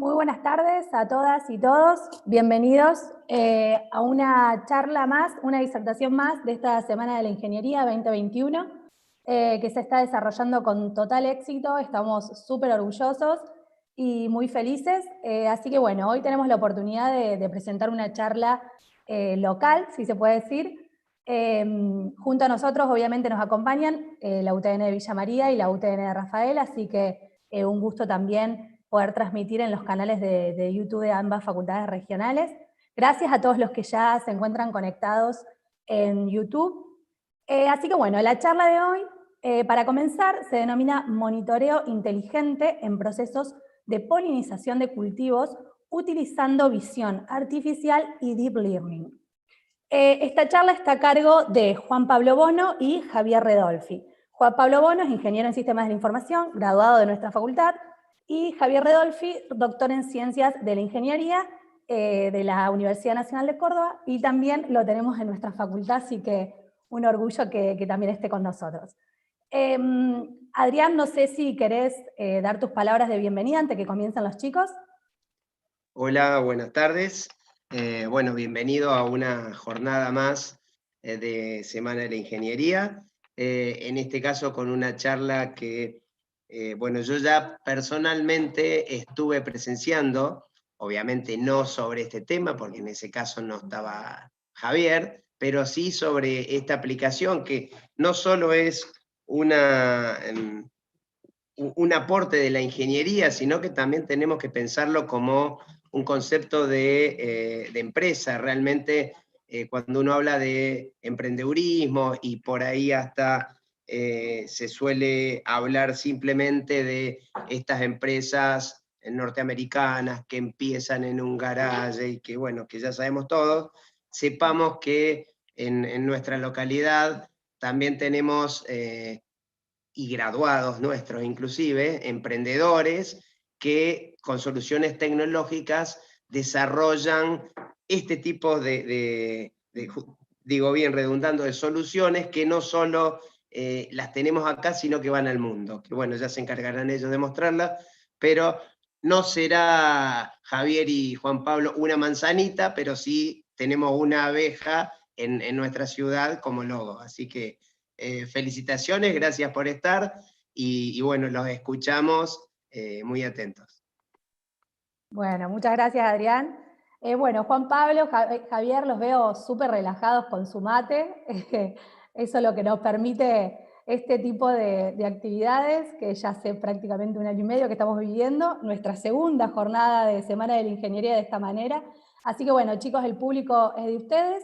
Muy buenas tardes a todas y todos. Bienvenidos a una charla más, una disertación más de esta Semana de la Ingeniería 2021, que se está desarrollando con total éxito. Estamos súper orgullosos y muy felices. Así que bueno, hoy tenemos la oportunidad de presentar una charla local, si se puede decir. Junto a nosotros, obviamente, nos acompañan la UTN de Villa María y la UTN de Rafael, así que un gusto también poder transmitir en los canales de YouTube de ambas facultades regionales. Gracias a todos los que ya se encuentran conectados en YouTube. Así que bueno, la charla de hoy, para comenzar, se denomina Monitoreo Inteligente en Procesos de Polinización de Cultivos utilizando visión artificial y Deep Learning. Esta charla está a cargo de Juan Pablo Bono y Javier Redolfi. Juan Pablo Bono es ingeniero en Sistemas de la Información, graduado de nuestra facultad, y Javier Redolfi, doctor en Ciencias de la Ingeniería de la Universidad Nacional de Córdoba, y también lo tenemos en nuestra facultad, así que un orgullo que también esté con nosotros. Adrián, no sé si querés dar tus palabras de bienvenida antes que comiencen los chicos. Hola, buenas tardes. Bueno, bienvenido a una jornada más de Semana de la Ingeniería. En este caso con una charla que, bueno, yo ya personalmente estuve presenciando, obviamente no sobre este tema, porque en ese caso no estaba Javier, pero sí sobre esta aplicación que no solo es un aporte de la ingeniería, sino que también tenemos que pensarlo como un concepto de empresa. Realmente, cuando uno habla de emprendedurismo y por ahí hasta se suele hablar simplemente de estas empresas norteamericanas que empiezan en un garaje y que, bueno, que ya sabemos todos, sepamos que en nuestra localidad también tenemos y graduados nuestros inclusive, emprendedores, que con soluciones tecnológicas desarrollan este tipo digo bien, redundando, de soluciones que no solo las tenemos acá, sino que van al mundo. Que bueno, ya se encargarán ellos de mostrarlas, pero no será Javier y Juan Pablo una manzanita, pero sí tenemos una abeja en nuestra ciudad como logo. Así que felicitaciones, gracias por estar y bueno, los escuchamos muy atentos. Bueno, muchas gracias, Adrián. Bueno, Juan Pablo, Javier, los veo súper relajados con su mate. Eso es lo que nos permite este tipo de actividades, que ya hace prácticamente un año y medio que estamos viviendo, nuestra segunda jornada de Semana de la Ingeniería de esta manera. Así que bueno, chicos, el público es de ustedes.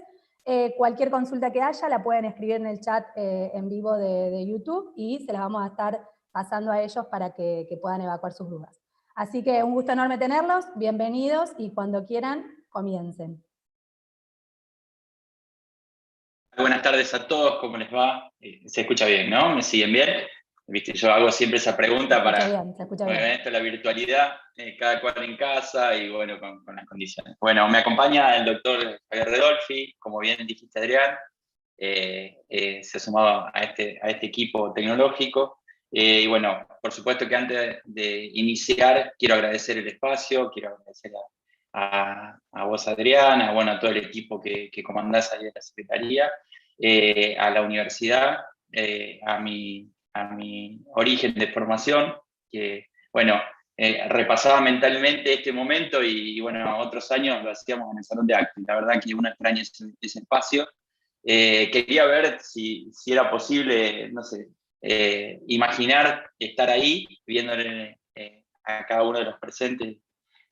Cualquier consulta que haya la pueden escribir en el chat en vivo de YouTube y se las vamos a estar pasando a ellos para que puedan evacuar sus dudas. Así que un gusto enorme tenerlos, bienvenidos y cuando quieran, comiencen. Buenas tardes a todos, ¿cómo les va? Se escucha bien, ¿no? ¿Me siguen bien? Viste, yo hago siempre esa pregunta para, se escucha bien. Esto, la virtualidad, cada cual en casa y bueno, con las condiciones. Bueno, me acompaña el doctor Javier Redolfi, como bien dijiste, Adrián, se ha sumado a este equipo tecnológico. Y bueno, por supuesto que antes de iniciar, quiero agradecer el espacio, quiero agradecer a vos, Adrián, bueno, a todo el equipo que comandás ahí de la Secretaría, a la universidad, a mi origen de formación, que, bueno, repasaba mentalmente este momento y, bueno, otros años lo hacíamos en el salón de actos. La verdad que uno extraña ese espacio. Quería ver si era posible, no sé, imaginar estar ahí, viéndole a cada uno de los presentes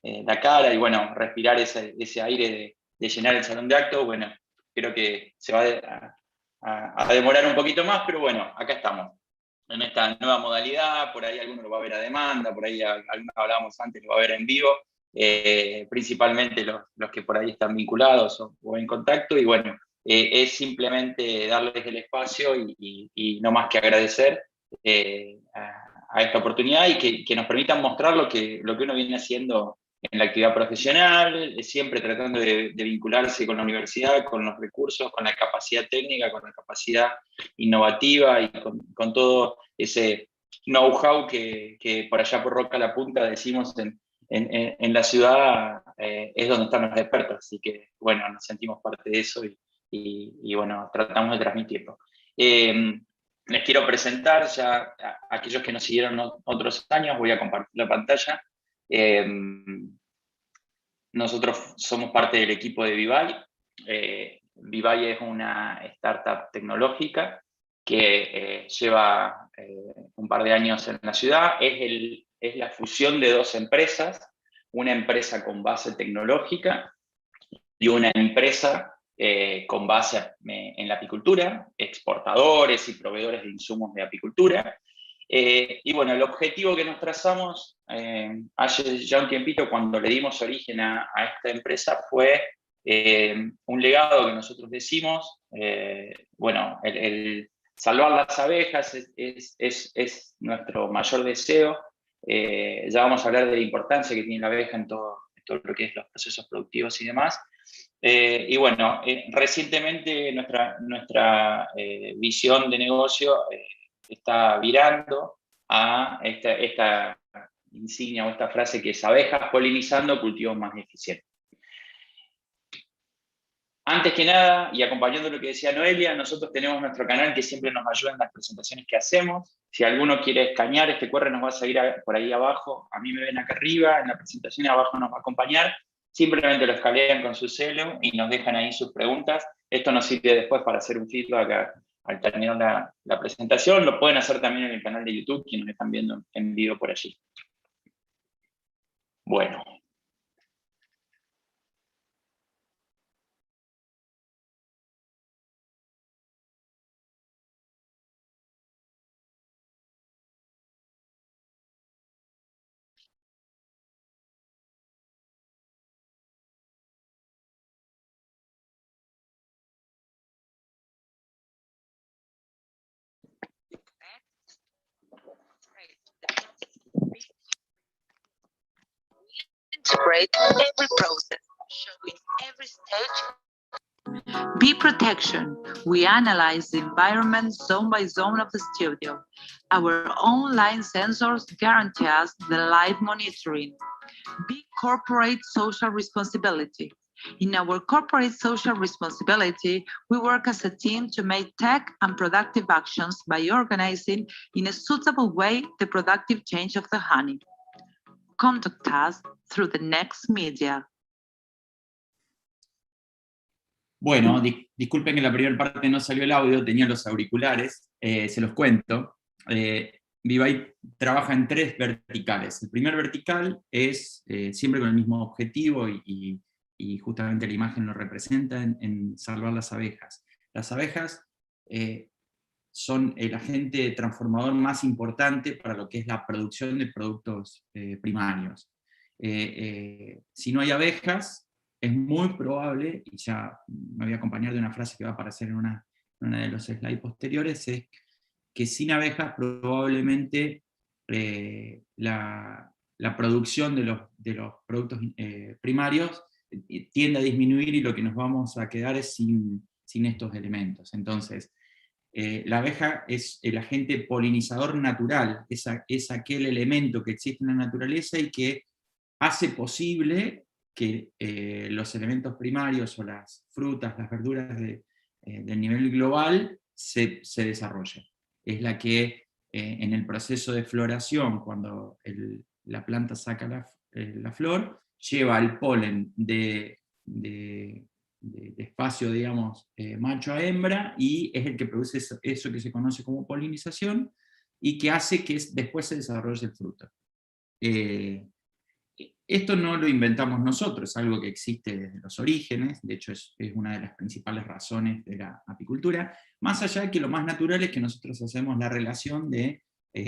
la cara y, bueno, respirar ese aire de llenar el salón de actos. Bueno, creo que se va a demorar un poquito más, pero bueno, acá estamos, en esta nueva modalidad. Por ahí alguno lo va a ver a demanda, por ahí algunos hablábamos antes, lo va a ver en vivo, principalmente los que por ahí están vinculados o en contacto, y bueno, es simplemente darles el espacio y no más que agradecer a esta oportunidad y que nos permitan mostrar lo que uno viene haciendo en la actividad profesional, siempre tratando de vincularse con la universidad, con los recursos, con la capacidad técnica, con la capacidad innovativa y con todo ese know-how que por allá por Roca la Punta decimos en la ciudad es donde están los expertos, así que bueno, nos sentimos parte de eso y bueno, tratamos de transmitirlo. Les quiero presentar ya a aquellos que nos siguieron otros años, voy a compartir la pantalla. Nosotros somos parte del equipo de Vivai. Vivai es una startup tecnológica que lleva un par de años en la ciudad. Es la fusión de dos empresas, una empresa con base tecnológica y una empresa con base en la apicultura, exportadores y proveedores de insumos de apicultura. Y bueno, el objetivo que nos trazamos hace ya un tiempito, cuando le dimos origen a esta empresa, fue un legado que nosotros decimos, bueno, el salvar las abejas es nuestro mayor deseo. Ya vamos a hablar de la importancia que tiene la abeja en todo lo que es los procesos productivos y demás. Y bueno, recientemente nuestra visión de negocio está virando a esta insignia o esta frase que es abejas polinizando cultivos más eficientes. Antes que nada, y acompañando lo que decía Noelia, nosotros tenemos nuestro canal que siempre nos ayuda en las presentaciones que hacemos. Si alguno quiere escanear, este QR nos va a seguir por ahí abajo. A mí me ven acá arriba, en la presentación abajo nos va a acompañar. Simplemente lo escanean con su celu y nos dejan ahí sus preguntas. Esto nos sirve después para hacer un feedback al terminar la presentación. Lo pueden hacer también en el canal de YouTube, quienes me están viendo en vivo por allí. Bueno. Integrate every process, showing every stage. Bee protection. We analyze the environment zone by zone of the studio. Our online sensors guarantee us the live monitoring. Bee corporate social responsibility. In our corporate social responsibility, we work as a team to make tech and productive actions by organizing in a suitable way the productive change of the honey. Contact us through the next media. Bueno, disculpen que en la primera parte no salió el audio, tenía los auriculares, se los cuento. Vivai trabaja en 3 verticales. El primer vertical es siempre con el mismo objetivo y justamente la imagen lo representa en salvar las abejas. Las abejas son el agente transformador más importante para lo que es la producción de productos primarios. Si no hay abejas, es muy probable, y ya me voy a acompañar de una frase que va a aparecer en una de los slides posteriores, es que sin abejas probablemente la producción de los productos primarios tiende a disminuir y lo que nos vamos a quedar es sin estos elementos. Entonces, la abeja es el agente polinizador natural, es aquel elemento que existe en la naturaleza y que hace posible que los elementos primarios o las frutas, las verduras del nivel global se desarrollen. Es la que en el proceso de floración, cuando la planta saca la flor, lleva el polen de espacio, digamos, macho a hembra, y es el que produce eso que se conoce como polinización, y que hace que después se desarrolle el fruto. Esto no lo inventamos nosotros, es algo que existe desde los orígenes, de hecho es una de las principales razones de la apicultura, más allá de que lo más natural es que nosotros hacemos la relación de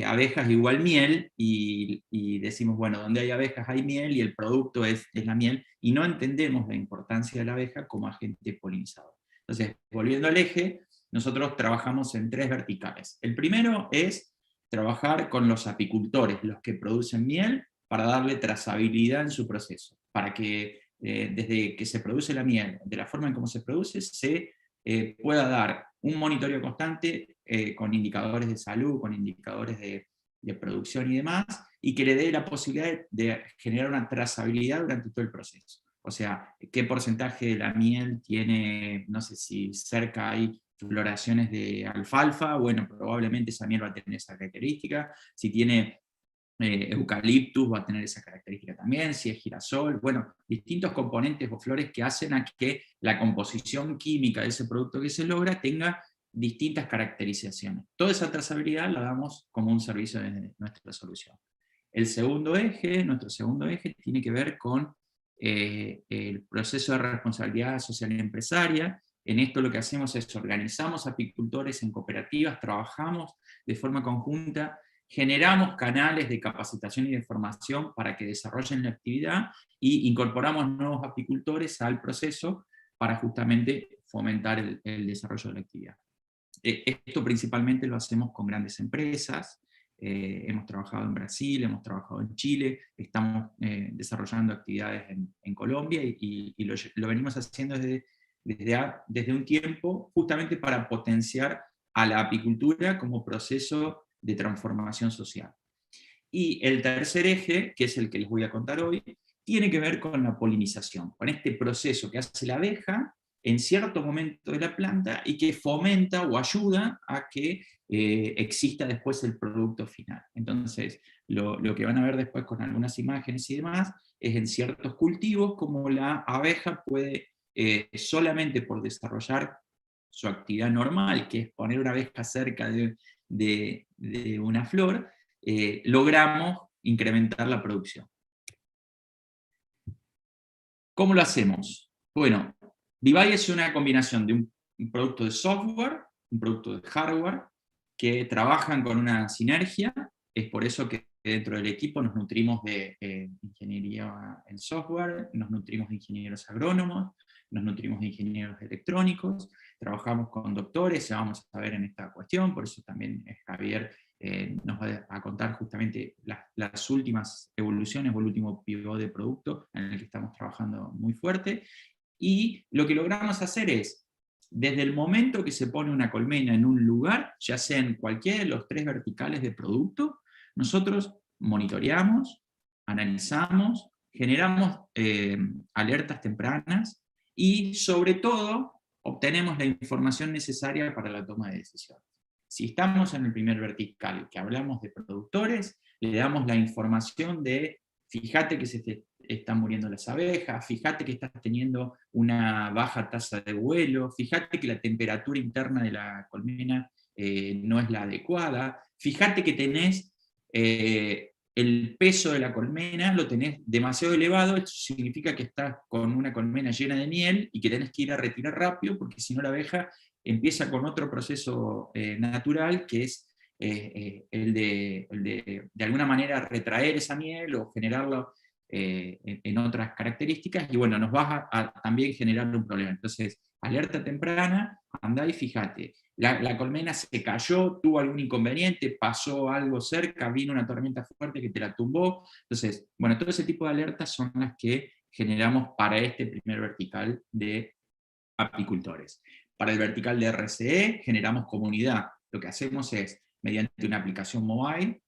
abejas igual miel, y decimos, bueno, donde hay abejas hay miel, y el producto es la miel, y no entendemos la importancia de la abeja como agente polinizador. Entonces, volviendo al eje, nosotros trabajamos en 3 verticales. El primero es trabajar con los apicultores, los que producen miel, para darle trazabilidad en su proceso, para que desde que se produce la miel, de la forma en cómo se produce, se pueda dar un monitoreo constante con indicadores de salud, con indicadores de de producción y demás, y que le dé la posibilidad de generar una trazabilidad durante todo el proceso. O sea, qué porcentaje de la miel tiene, no sé si cerca hay floraciones de alfalfa, bueno, probablemente esa miel va a tener esa característica. Si tiene eucaliptus, va a tener esa característica también. Si es girasol, bueno, distintos componentes o flores que hacen a que la composición química de ese producto que se logra tenga distintas caracterizaciones. Toda esa trazabilidad la damos como un servicio de nuestra solución. Nuestro segundo eje, tiene que ver con el proceso de responsabilidad social y empresaria. En esto lo que hacemos es organizamos apicultores en cooperativas, trabajamos de forma conjunta, generamos canales de capacitación y de formación para que desarrollen la actividad y incorporamos nuevos apicultores al proceso para justamente fomentar el desarrollo de la actividad. Esto principalmente lo hacemos con grandes empresas. Hemos trabajado en Brasil, hemos trabajado en Chile, estamos desarrollando actividades en Colombia y lo venimos haciendo desde un tiempo justamente para potenciar a la apicultura como proceso de transformación social. Y el tercer eje, que es el que les voy a contar hoy, tiene que ver con la polinización, con este proceso que hace la abeja en cierto momento de la planta y que fomenta o ayuda a que exista después el producto final. Entonces, lo que van a ver después con algunas imágenes y demás, es en ciertos cultivos como la abeja puede, solamente por desarrollar su actividad normal, que es poner una abeja cerca de una flor, logramos incrementar la producción. ¿Cómo lo hacemos? Bueno, Vivai es una combinación de un producto de software, un producto de hardware, que trabajan con una sinergia. Es por eso que dentro del equipo nos nutrimos de ingeniería en software, nos nutrimos de ingenieros agrónomos, nos nutrimos de ingenieros electrónicos, trabajamos con doctores, ya vamos a ver en esta cuestión, por eso también Javier nos va a contar justamente las últimas evoluciones o el último pivot de producto en el que estamos trabajando muy fuerte. Y lo que logramos hacer es, desde el momento que se pone una colmena en un lugar, ya sea en cualquiera de los 3 verticales de producto, nosotros monitoreamos, analizamos, generamos alertas tempranas y sobre todo obtenemos la información necesaria para la toma de decisiones. Si estamos en el primer vertical que hablamos de productores, le damos la información de fíjate que se te están muriendo las abejas, fíjate que estás teniendo una baja tasa de vuelo, fíjate que la temperatura interna de la colmena no es la adecuada, fíjate que tenés el peso de la colmena, lo tenés demasiado elevado, esto significa que estás con una colmena llena de miel y que tenés que ir a retirar rápido, porque si no la abeja empieza con otro proceso natural, que es el de alguna manera retraer esa miel o generarlo en otras características, y bueno, nos va a también generar un problema. Entonces, alerta temprana, andá y fíjate, la colmena se cayó, tuvo algún inconveniente, pasó algo cerca, vino una tormenta fuerte que te la tumbó. Entonces, bueno, todo ese tipo de alertas son las que generamos para este primer vertical de apicultores. Para el vertical de RCE generamos comunidad. Lo que hacemos es, mediante una aplicación mobile,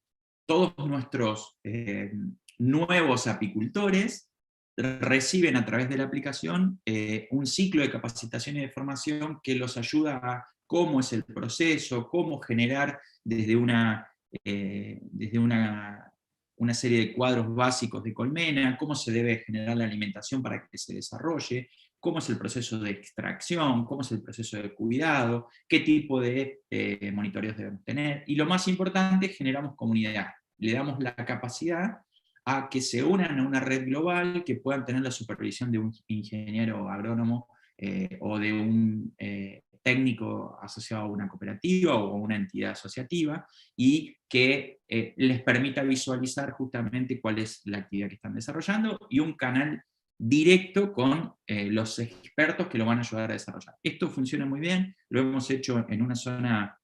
todos nuestros nuevos apicultores reciben a través de la aplicación un ciclo de capacitación y de formación que los ayuda a cómo es el proceso, cómo generar desde una serie de cuadros básicos de colmena, cómo se debe generar la alimentación para que se desarrolle, cómo es el proceso de extracción, cómo es el proceso de cuidado, qué tipo de monitoreos debemos tener, y lo más importante, generamos comunidad. Le damos la capacidad a que se unan a una red global, que puedan tener la supervisión de un ingeniero agrónomo o de un técnico asociado a una cooperativa o a una entidad asociativa, y que les permita visualizar justamente cuál es la actividad que están desarrollando, y un canal directo con los expertos que lo van a ayudar a desarrollar. Esto funciona muy bien, lo hemos hecho en una zona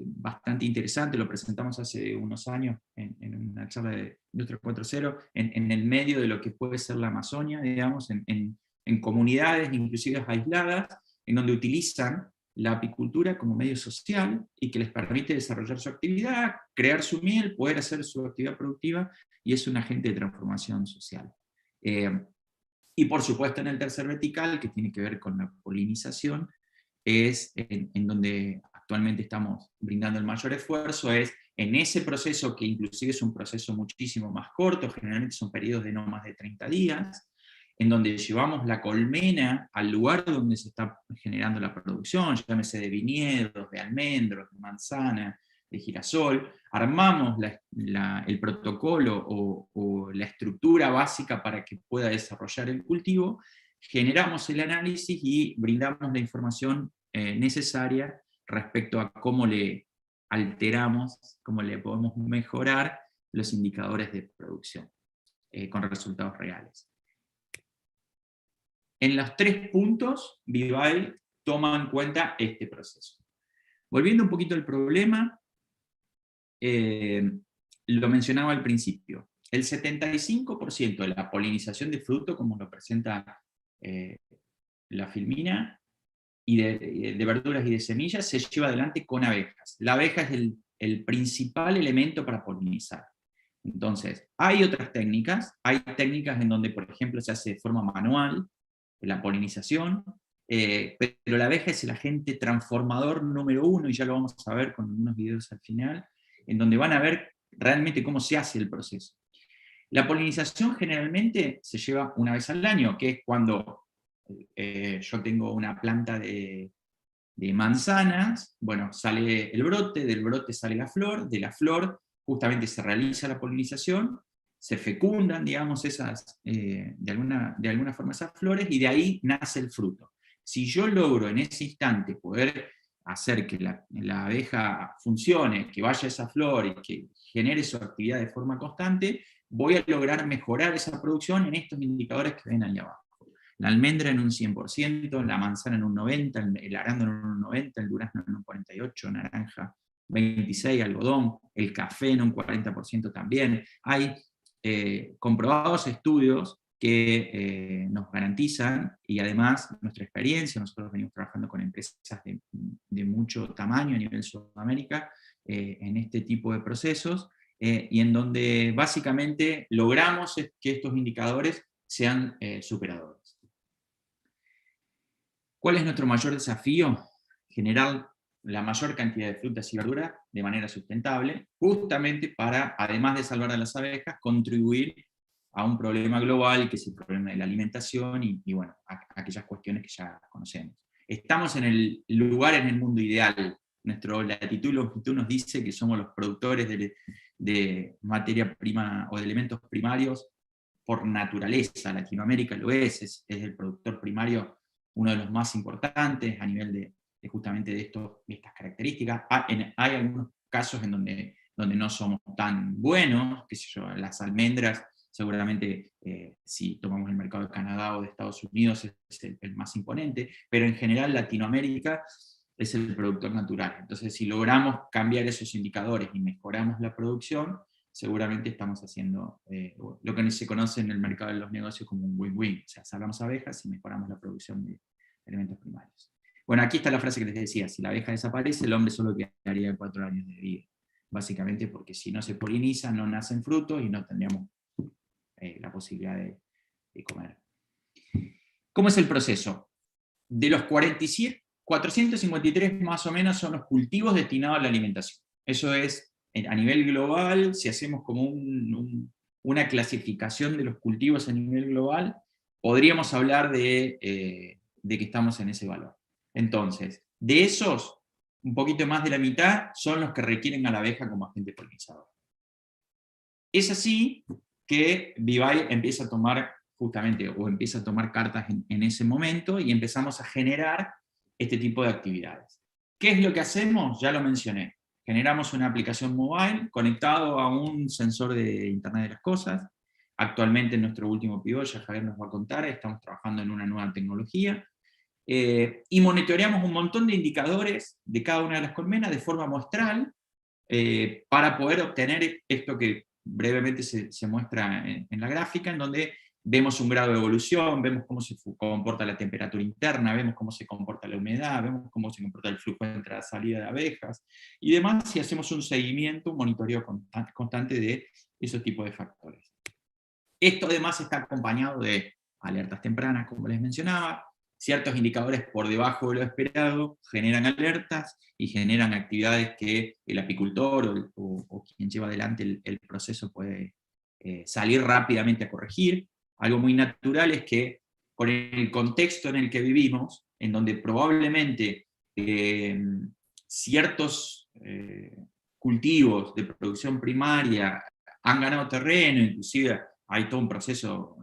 bastante interesante, lo presentamos hace unos años en una charla de Industria 4.0, en el medio de lo que puede ser la Amazonia, digamos, en comunidades inclusive aisladas, en donde utilizan la apicultura como medio social y que les permite desarrollar su actividad, crear su miel, poder hacer su actividad productiva, y es un agente de transformación social. Y por supuesto en el tercer vertical, que tiene que ver con la polinización, es en donde actualmente estamos brindando el mayor esfuerzo, es en ese proceso, que inclusive es un proceso muchísimo más corto, generalmente son periodos de no más de 30 días, en donde llevamos la colmena al lugar donde se está generando la producción, llámese de viñedos, de almendros, de manzana, de girasol, armamos el protocolo o la estructura básica para que pueda desarrollar el cultivo, generamos el análisis y brindamos la información necesaria respecto a cómo le alteramos, cómo le podemos mejorar los indicadores de producción con resultados reales. En los 3 puntos, Vivae toma en cuenta este proceso. Volviendo un poquito al problema, lo mencionaba al principio, el 75% de la polinización de fruto, como lo presenta la filmina, y de verduras y de semillas, se lleva adelante con abejas. La abeja es el principal elemento para polinizar. Entonces, hay otras técnicas, hay técnicas en donde, por ejemplo, se hace de forma manual, la polinización, pero la abeja es el agente transformador número 1, y ya lo vamos a ver con unos videos al final, en donde van a ver realmente cómo se hace el proceso. La polinización generalmente se lleva una vez al año, que es cuando yo tengo una planta de manzanas, bueno, sale el brote, del brote sale la flor, de la flor justamente se realiza la polinización, se fecundan, digamos, de alguna forma esas flores, y de ahí nace el fruto. Si yo logro en ese instante poder hacer que la abeja funcione, que vaya esa flor y que genere su actividad de forma constante, voy a lograr mejorar esa producción en estos indicadores que ven ahí abajo. La almendra en un 100%, la manzana en un 90%, el arándano en un 90%, el durazno en un 48%, naranja 26%, algodón, el café en un 40% también. Hay comprobados estudios que nos garantizan, y además nuestra experiencia, nosotros venimos trabajando con empresas de mucho tamaño a nivel Sudamérica en este tipo de procesos, y en donde básicamente logramos que estos indicadores sean superadores. ¿Cuál es nuestro mayor desafío? Generar la mayor cantidad de frutas y verduras de manera sustentable, justamente para, además de salvar a las abejas, contribuir a un problema global, que es el problema de la alimentación, y bueno, aquellas cuestiones que ya conocemos. Estamos en el lugar en el mundo ideal. Nuestro latitud y longitud nos dice que somos los productores de materia prima o de elementos primarios por naturaleza. Latinoamérica lo es el productor primario, uno de los más importantes a nivel de justamente de estas características. Hay algunos casos en donde no somos tan buenos, qué sé yo, las almendras, seguramente si tomamos el mercado de Canadá o de Estados Unidos es el más imponente, pero en general Latinoamérica es el productor natural. Entonces, si logramos cambiar esos indicadores y mejoramos la producción, seguramente estamos haciendo lo que se conoce en el mercado de los negocios como un win-win. O sea, salvamos abejas y mejoramos la producción de elementos primarios. Bueno, aquí está la frase que les decía: si la abeja desaparece, el hombre solo quedaría 4 años de vida. Básicamente porque si no se poliniza, no nacen frutos y no tendríamos la posibilidad de comer. ¿Cómo es el proceso? De los 453 más o menos son los cultivos destinados a la alimentación. Eso es, a nivel global, si hacemos como una clasificación de los cultivos a nivel global, podríamos hablar de que estamos en ese valor. Entonces, de esos, un poquito más de la mitad son los que requieren a la abeja como agente polinizador. Es así que Vivae empieza a tomar cartas en ese momento, y empezamos a generar este tipo de actividades. ¿Qué es lo que hacemos? Ya lo mencioné. Generamos una aplicación mobile conectado a un sensor de Internet de las Cosas. Actualmente en nuestro último pivot, ya Javier nos va a contar, estamos trabajando en una nueva tecnología. Y monitoreamos un montón de indicadores de cada una de las colmenas de forma muestral, para poder obtener esto que brevemente se muestra en la gráfica, en donde vemos un grado de evolución, vemos cómo se comporta la temperatura interna, vemos cómo se comporta la humedad, vemos cómo se comporta el flujo de entrada-salida de abejas, y demás, si hacemos un seguimiento, un monitoreo constante de esos tipos de factores. Esto además está acompañado de alertas tempranas, como les mencionaba, ciertos indicadores por debajo de lo esperado generan alertas y generan actividades que el apicultor o quien lleva adelante el proceso puede salir rápidamente a corregir. Algo muy natural es que con el contexto en el que vivimos, en donde probablemente ciertos cultivos de producción primaria han ganado terreno, inclusive hay todo un proceso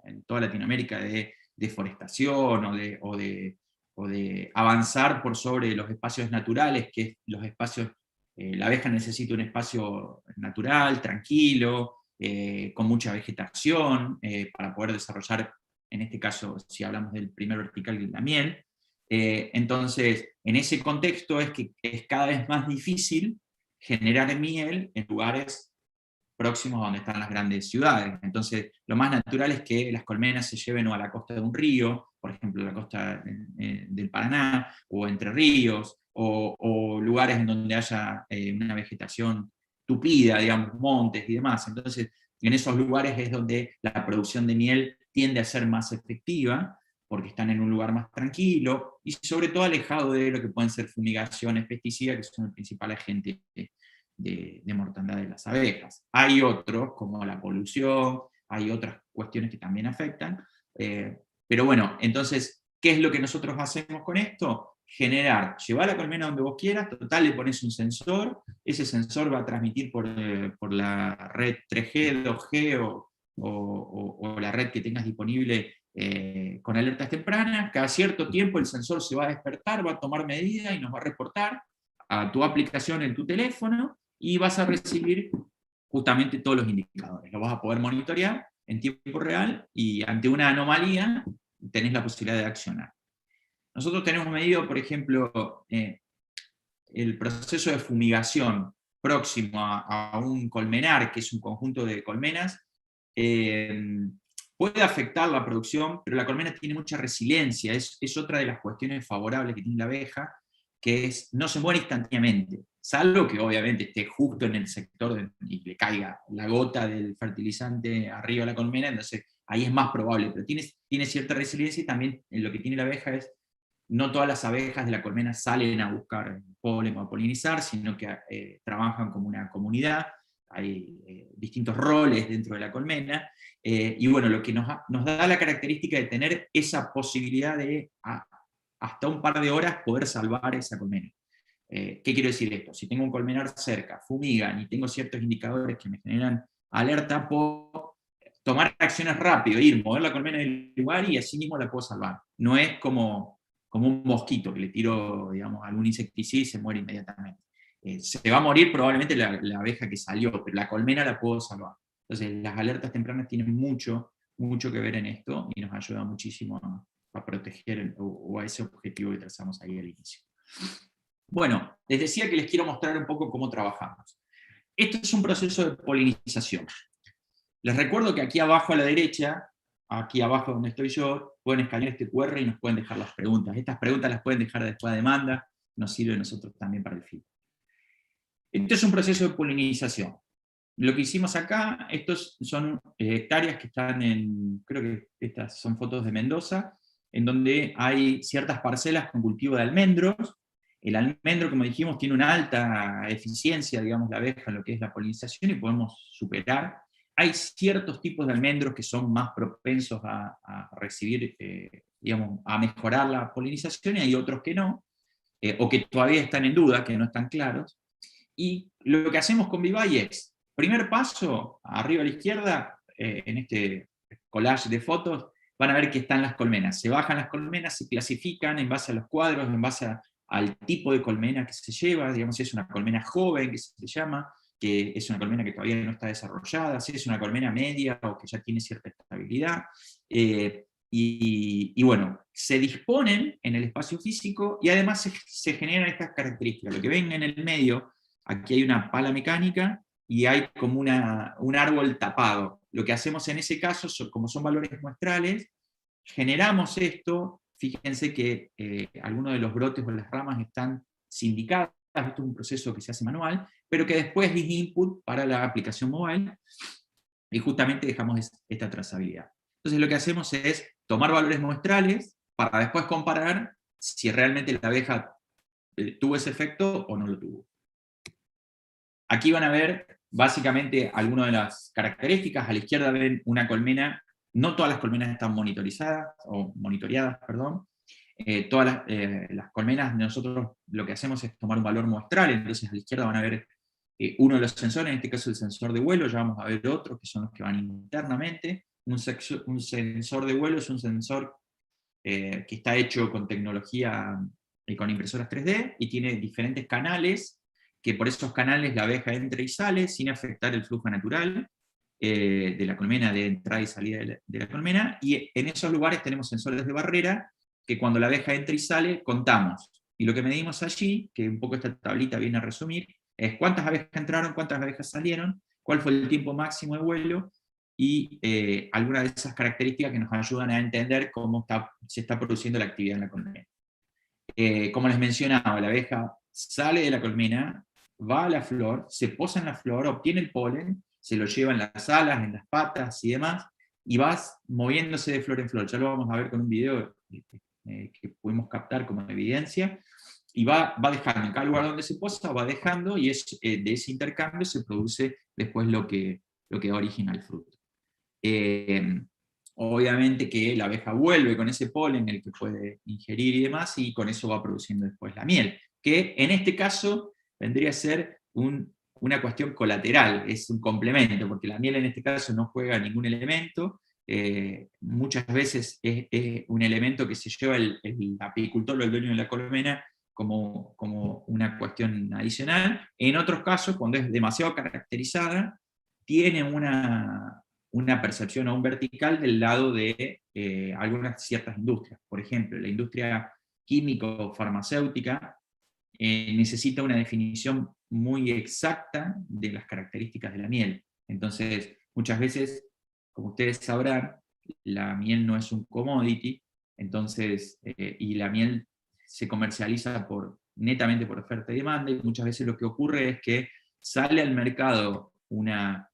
en toda Latinoamérica de deforestación o de avanzar por sobre los espacios naturales, que los espacios, la abeja necesita un espacio natural, tranquilo, con mucha vegetación, para poder desarrollar, en este caso, si hablamos del primer vertical, la miel. Entonces, en ese contexto es que es cada vez más difícil generar miel en lugares próximos a donde están las grandes ciudades. Entonces, lo más natural es que las colmenas se lleven o a la costa de un río, por ejemplo, la costa del Paraná, o Entre Ríos, o lugares en donde haya una vegetación tupida, digamos, montes y demás. Entonces, en esos lugares es donde la producción de miel tiende a ser más efectiva, porque están en un lugar más tranquilo, y sobre todo alejado de lo que pueden ser fumigaciones, pesticidas, que son el principal agente de mortandad de las abejas. Hay otros, como la polución, hay otras cuestiones que también afectan, pero bueno, entonces, ¿qué es lo que nosotros hacemos con esto? Llevar la colmena donde vos quieras, total le pones un sensor, ese sensor va a transmitir por la red 3G, 2G o la red que tengas disponible con alertas tempranas. Cada cierto tiempo el sensor se va a despertar, va a tomar medida y nos va a reportar a tu aplicación en tu teléfono, y vas a recibir justamente todos los indicadores. Lo vas a poder monitorear en tiempo real, y ante una anomalía tenés la posibilidad de accionar. Nosotros tenemos medido, por ejemplo, el proceso de fumigación próximo a un colmenar, que es un conjunto de colmenas, puede afectar la producción, pero la colmena tiene mucha resiliencia, es otra de las cuestiones favorables que tiene la abeja, que no se muere instantáneamente, salvo que obviamente esté justo en el sector y le caiga la gota del fertilizante arriba de la colmena, entonces ahí es más probable, pero tiene cierta resiliencia, y también lo que tiene la abeja es, no todas las abejas de la colmena salen a buscar polen o a polinizar, sino que trabajan como una comunidad, hay distintos roles dentro de la colmena, y bueno, lo que nos da la característica de tener esa posibilidad de hasta un par de horas poder salvar esa colmena. ¿Qué quiero decir esto? Si tengo un colmenar cerca, fumigan, y tengo ciertos indicadores que me generan alerta, puedo tomar acciones rápido, mover la colmena del lugar, y así mismo la puedo salvar. No es como un mosquito que le tiro, digamos, algún insecticida y se muere inmediatamente. Se va a morir probablemente la abeja que salió, pero la colmena la puedo salvar. Entonces, las alertas tempranas tienen mucho que ver en esto, y nos ayuda muchísimo a proteger o a ese objetivo que trazamos ahí al inicio. Bueno, les decía que les quiero mostrar un poco cómo trabajamos. Esto es un proceso de polinización. Les recuerdo que aquí abajo a la derecha, aquí abajo donde estoy yo, pueden escanear este QR y nos pueden dejar las preguntas. Estas preguntas las pueden dejar después de demanda, nos sirve a nosotros también para el feedback. Esto es un proceso de polinización. Lo que hicimos acá, estos son hectáreas que están creo que estas son fotos de Mendoza, en donde hay ciertas parcelas con cultivo de almendros. El almendro, como dijimos, tiene una alta eficiencia, digamos, la abeja en lo que es la polinización, y podemos superar. Hay ciertos tipos de almendros que son más propensos a recibir, digamos, a mejorar la polinización, y hay otros que no, o que todavía están en duda, que no están claros. Y lo que hacemos con Vivai es, primer paso, arriba a la izquierda, en este collage de fotos, van a ver que están las colmenas. Se bajan las colmenas, se clasifican en base a los cuadros, en base al tipo de colmena que se lleva, digamos, si es una colmena joven, que se llama, que es una colmena que todavía no está desarrollada, si es una colmena media o que ya tiene cierta estabilidad. Y bueno, se disponen en el espacio físico, y además se generan estas características. Lo que ven en el medio, aquí hay una pala mecánica, y hay como un árbol tapado. Lo que hacemos en ese caso, como son valores muestrales, generamos esto. Fíjense que algunos de los brotes o las ramas están sindicadas, esto es un proceso que se hace manual, pero que después es input para la aplicación mobile, y justamente dejamos esta trazabilidad. Entonces lo que hacemos es tomar valores muestrales para después comparar si realmente la abeja tuvo ese efecto o no lo tuvo. Aquí van a ver básicamente algunas de las características. A la izquierda ven una colmena, no todas las colmenas están monitoreadas, perdón. Todas las colmenas, nosotros lo que hacemos es tomar un valor muestral, entonces a la izquierda van a ver uno de los sensores, en este caso el sensor de vuelo, ya vamos a ver otros que son los que van internamente. Un sensor de vuelo es un sensor que está hecho con tecnología y con impresoras 3D, y tiene diferentes canales, que por esos canales la abeja entra y sale sin afectar el flujo natural de la colmena, de entrada y salida de la colmena, y en esos lugares tenemos sensores de barrera, que cuando la abeja entra y sale, contamos. Y lo que medimos allí, que un poco esta tablita viene a resumir, es cuántas abejas entraron, cuántas abejas salieron, cuál fue el tiempo máximo de vuelo, y algunas de esas características que nos ayudan a entender cómo se está produciendo la actividad en la colmena. Como les mencionaba, la abeja sale de la colmena, va a la flor, se posa en la flor, obtiene el polen, se lo lleva en las alas, en las patas y demás, y va moviéndose de flor en flor. Ya lo vamos a ver con un video que pudimos captar como evidencia, y va dejando, en cada lugar donde se posa, va dejando, y de ese intercambio se produce después lo que da origen al fruto. Obviamente que la abeja vuelve con ese polen, el que puede ingerir y demás, y con eso va produciendo después la miel, que en este caso vendría a ser una cuestión colateral, es un complemento, porque la miel en este caso no juega ningún elemento. Muchas veces es un elemento que se lleva el apicultor o el dueño de la colmena como una cuestión adicional. En otros casos, cuando es demasiado caracterizada, tiene una percepción o un vertical del lado de algunas ciertas industrias. Por ejemplo, la industria químico-farmacéutica necesita una definición muy exacta de las características de la miel. Entonces, muchas veces, como ustedes sabrán, la miel no es un commodity, entonces, y la miel se comercializa netamente por oferta y demanda, y muchas veces lo que ocurre es que sale al mercado una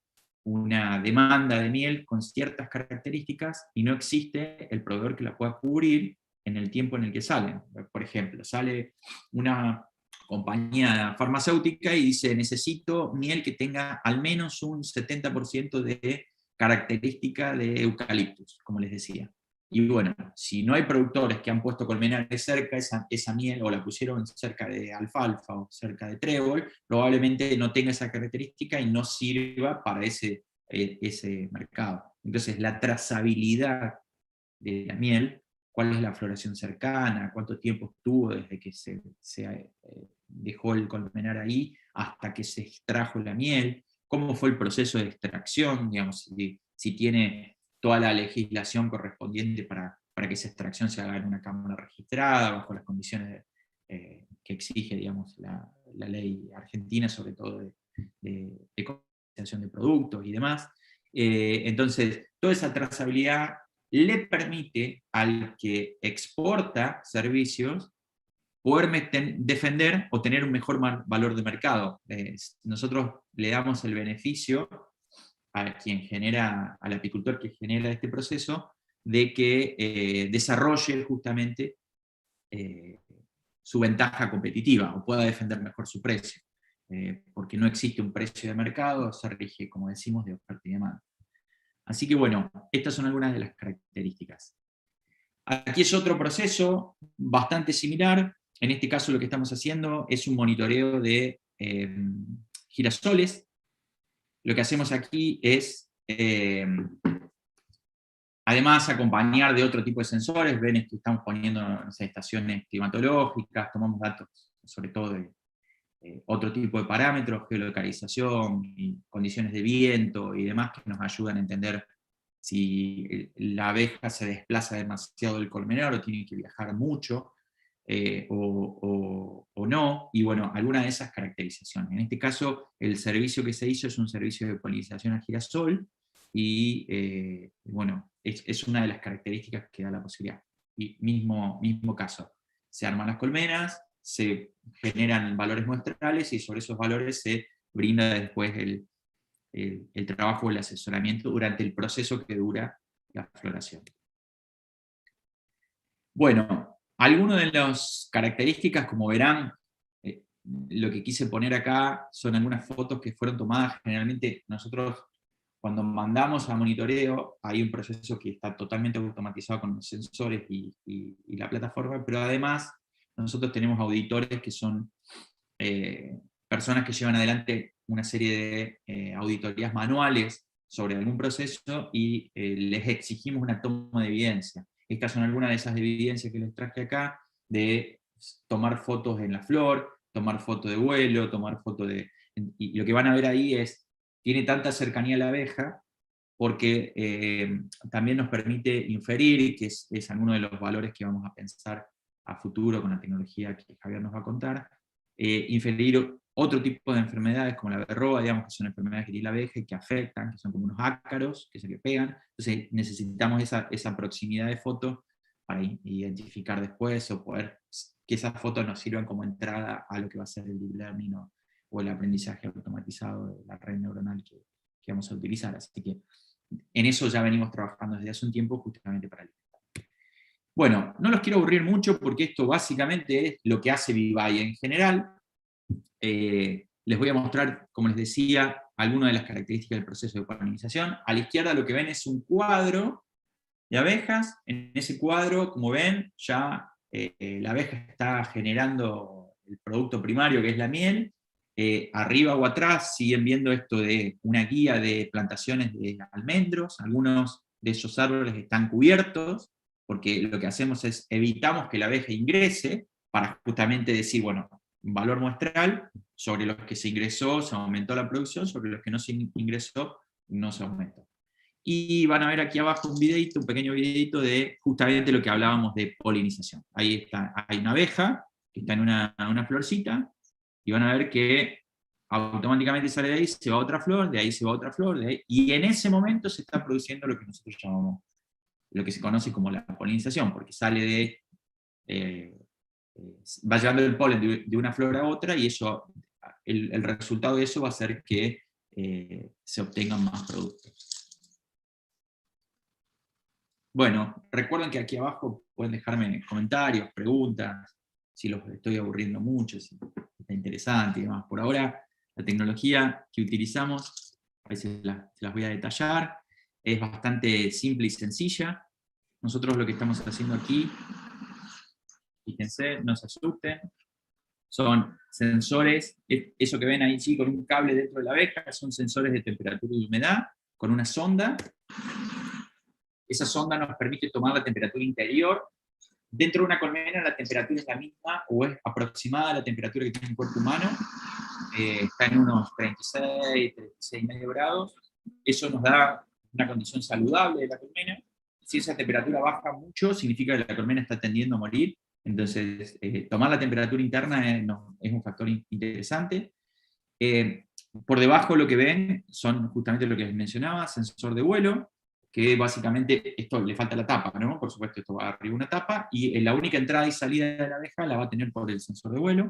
demanda de miel con ciertas características y no existe el proveedor que la pueda cubrir en el tiempo en el que salen. Por ejemplo, sale una compañía farmacéutica y dice: necesito miel que tenga al menos un 70% de característica de eucaliptus, como les decía. Y bueno, si no hay productores que han puesto colmenares cerca, esa miel, o la pusieron cerca de alfalfa o cerca de trébol, probablemente no tenga esa característica y no sirva para ese mercado. Entonces, la trazabilidad de la miel, cuál es la floración cercana, cuánto tiempo estuvo desde que se dejó el colmenar ahí hasta que se extrajo la miel, cómo fue el proceso de extracción, digamos, si tiene toda la legislación correspondiente para que esa extracción se haga en una cámara registrada, bajo las condiciones que exige, digamos, la ley argentina, sobre todo de comercialización de productos y demás. Entonces, toda esa trazabilidad le permite al que exporta servicios poder defender o tener un mejor valor de mercado. Nosotros le damos el beneficio a quien genera, al apicultor que genera este proceso, de que desarrolle justamente su ventaja competitiva, o pueda defender mejor su precio, porque no existe un precio de mercado, se rige, como decimos, de oferta y demanda. Así que bueno, estas son algunas de las características. Aquí es otro proceso bastante similar. En este caso lo que estamos haciendo es un monitoreo de girasoles. Lo que hacemos aquí es, además, acompañar de otro tipo de sensores. Ven que estamos poniendo, no sé, estaciones climatológicas, tomamos datos sobre todo de otro tipo de parámetros, geolocalización, y condiciones de viento y demás, que nos ayudan a entender si la abeja se desplaza demasiado del colmenar o tiene que viajar mucho, o no. Y bueno, algunas de esas características caracterización. En este caso, el servicio que se hizo es un servicio de polinización a girasol, y bueno, es una de las características que da la posibilidad. Y mismo caso, se arman las colmenas, se generan valores muestrales, y sobre esos valores se brinda después el trabajo, el asesoramiento durante el proceso que dura la floración. Bueno, algunas de las características, como verán, lo que quise poner acá son algunas fotos que fueron tomadas. Generalmente nosotros, cuando mandamos a monitoreo, hay un proceso que está totalmente automatizado con los sensores y la plataforma, pero además nosotros tenemos auditores que son personas que llevan adelante una serie de auditorías manuales sobre algún proceso, y les exigimos una toma de evidencia. Estas son algunas de esas evidencias que les traje acá, de tomar fotos en la flor, tomar fotos de vuelo, tomar fotos de... Y lo que van a ver ahí tiene tanta cercanía a la abeja, porque también nos permite inferir, que es alguno de los valores que vamos a pensar a futuro con la tecnología que Javier nos va a contar, inferir otro tipo de enfermedades como la berroa, digamos, que son enfermedades que tiene la abeja y que afectan, que son como unos ácaros que se le pegan. Entonces necesitamos esa proximidad de fotos para identificar después, o poder que esas fotos nos sirvan como entrada a lo que va a ser el deep learning o el aprendizaje automatizado de la red neuronal que vamos a utilizar. Así que en eso ya venimos trabajando desde hace un tiempo, justamente para alimentar. Bueno, no los quiero aburrir mucho, porque esto básicamente es lo que hace VIVAI en general. Les voy a mostrar, como les decía, algunas de las características del proceso de polinización. A la izquierda lo que ven es un cuadro de abejas. En ese cuadro, como ven, ya la abeja está generando el producto primario, que es la miel. Arriba o atrás siguen viendo esto de una guía de plantaciones de almendros. Algunos de esos árboles están cubiertos, porque lo que hacemos es evitamos que la abeja ingrese, para justamente decir, bueno, un valor muestral, sobre los que se ingresó se aumentó la producción, sobre los que no se ingresó no se aumentó. Y van a ver aquí abajo un videito, un pequeño videito de justamente lo que hablábamos de polinización. Ahí está, hay una abeja que está en una florcita, y van a ver que automáticamente sale de ahí, se va a otra flor, de ahí se va a otra flor, de ahí, y en ese momento se está produciendo lo que nosotros llamamos, lo que se conoce como la polinización, porque sale va llevando el polen de una flor a otra, y eso, el resultado de eso va a hacer que se obtengan más productos. Bueno, recuerden que aquí abajo pueden dejarme comentarios, preguntas, si los estoy aburriendo mucho, si está interesante y demás. Por ahora, la tecnología que utilizamos, a veces se las voy a detallar, es bastante simple y sencilla. Nosotros lo que estamos haciendo aquí, fíjense, no se asusten, son sensores, eso que ven ahí sí, con un cable dentro de la abeja, son sensores de temperatura y humedad, con una sonda. Esa sonda nos permite tomar la temperatura interior. Dentro de una colmena la temperatura es la misma, o es aproximada a la temperatura que tiene el cuerpo humano, está en unos 36, 36,5 grados. Eso nos da una condición saludable de la colmena. Si esa temperatura baja mucho, significa que la colmena está tendiendo a morir. Entonces, tomar la temperatura interna es un factor interesante. Por debajo lo que ven son justamente lo que les mencionaba, sensor de vuelo, que básicamente, esto le falta la tapa, ¿no? Por supuesto, esto va arriba una tapa, y la única entrada y salida de la abeja la va a tener por el sensor de vuelo.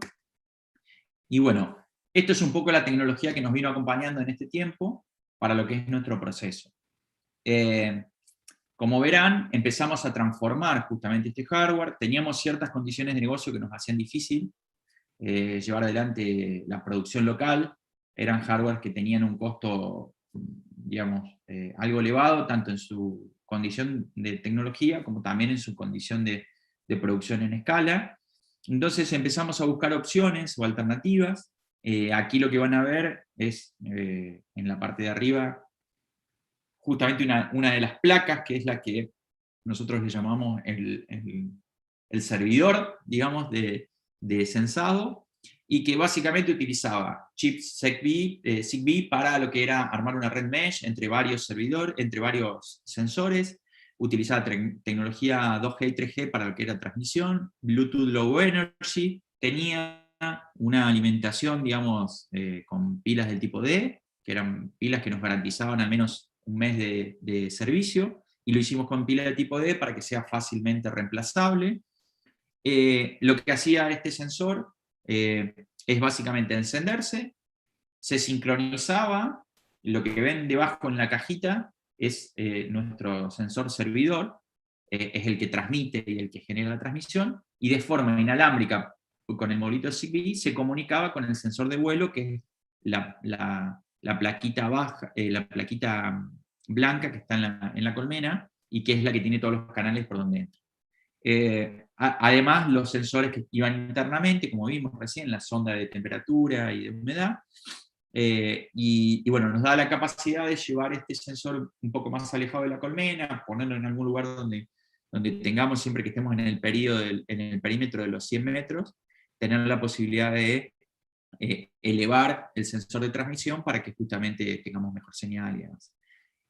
Y bueno, esto es un poco la tecnología que nos vino acompañando en este tiempo para lo que es nuestro proceso. Como verán, empezamos a transformar justamente este hardware. Teníamos ciertas condiciones de negocio que nos hacían difícil llevar adelante la producción local. Eran hardware que tenían un costo, digamos, algo elevado, tanto en su condición de tecnología, como también en su condición de producción en escala. Entonces empezamos a buscar opciones o alternativas. Aquí lo que van a ver es, en la parte de arriba, justamente una de las placas, que es la que nosotros le llamamos el servidor, digamos, de sensado, y que básicamente utilizaba chips Zigbee para lo que era armar una red mesh entre varios servidores, entre varios sensores, utilizaba tecnología 2G y 3G para lo que era transmisión, Bluetooth Low Energy, tenía una alimentación, digamos, con pilas del tipo D, que eran pilas que nos garantizaban al menos un mes de servicio, y lo hicimos con pilas de tipo D para que sea fácilmente reemplazable. Lo que hacía este sensor es básicamente encenderse, se sincronizaba, lo que ven debajo en la cajita es nuestro sensor servidor, es el que transmite y el que genera la transmisión, y de forma inalámbrica, con el modulito Zigbee, se comunicaba con el sensor de vuelo, que es la plaquita baja, la plaquita blanca que está en la colmena, y que es la que tiene todos los canales por donde entra. Además, los sensores que iban internamente, como vimos recién, la sonda de temperatura y de humedad, y bueno, nos da la capacidad de llevar este sensor un poco más alejado de la colmena, ponerlo en algún lugar donde tengamos, siempre que estemos en el perímetro de los 100 metros, tener la posibilidad de elevar el sensor de transmisión para que justamente tengamos mejor señal y demás.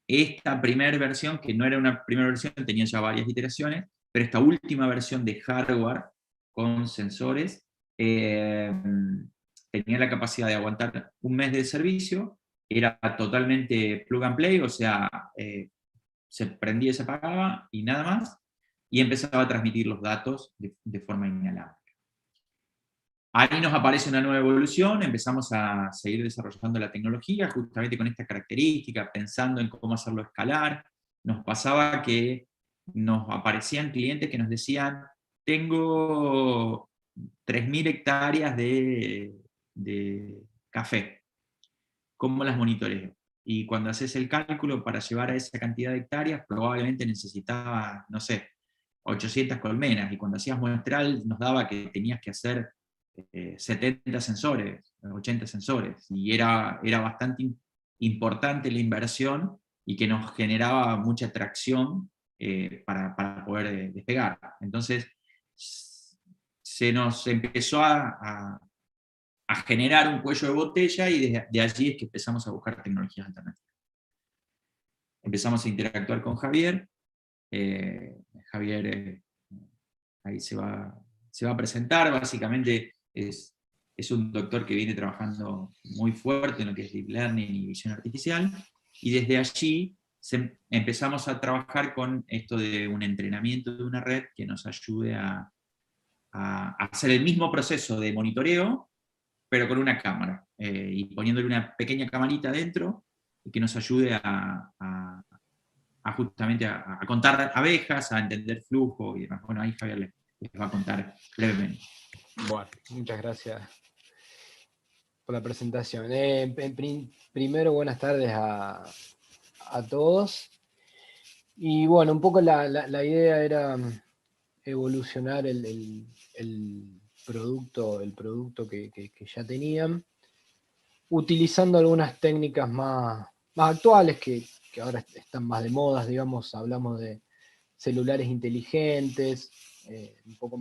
Esta primera versión, que no era una primera versión, tenía ya varias iteraciones, pero esta última versión de hardware con sensores tenía la capacidad de aguantar un mes de servicio, era totalmente plug and play, o sea, se prendía y se apagaba y nada más, y empezaba a transmitir los datos de forma inalámbrica. Ahí nos aparece una nueva evolución, empezamos a seguir desarrollando la tecnología, justamente con esta característica, pensando en cómo hacerlo escalar. Nos pasaba que nos aparecían clientes que nos decían, tengo 3.000 hectáreas de café, ¿cómo las monitoreo? Y cuando haces el cálculo para llevar a esa cantidad de hectáreas, probablemente necesitaba, no sé, 800 colmenas, y cuando hacías muestral nos daba que tenías que hacer 70 sensores, 80 sensores, y era bastante importante la inversión y que nos generaba mucha tracción para poder despegar. Entonces, se nos empezó a generar un cuello de botella, y de allí es que empezamos a buscar tecnologías alternativas. Empezamos a interactuar con Javier. Javier ahí se va a presentar. Básicamente es un doctor que viene trabajando muy fuerte en lo que es Deep Learning y visión artificial, y desde allí empezamos a trabajar con esto de un entrenamiento de una red que nos ayude a hacer el mismo proceso de monitoreo, pero con una cámara, y poniéndole una pequeña camarita dentro, y que nos ayude justamente a contar abejas, a entender flujo y demás. Bueno, ahí Javier les va a contar brevemente. Bueno, muchas gracias por la presentación. Primero, buenas tardes a todos. Y bueno, un poco la idea era evolucionar el producto que ya tenían, utilizando algunas técnicas más actuales que ahora están más de moda, digamos. Hablamos de celulares inteligentes, un poco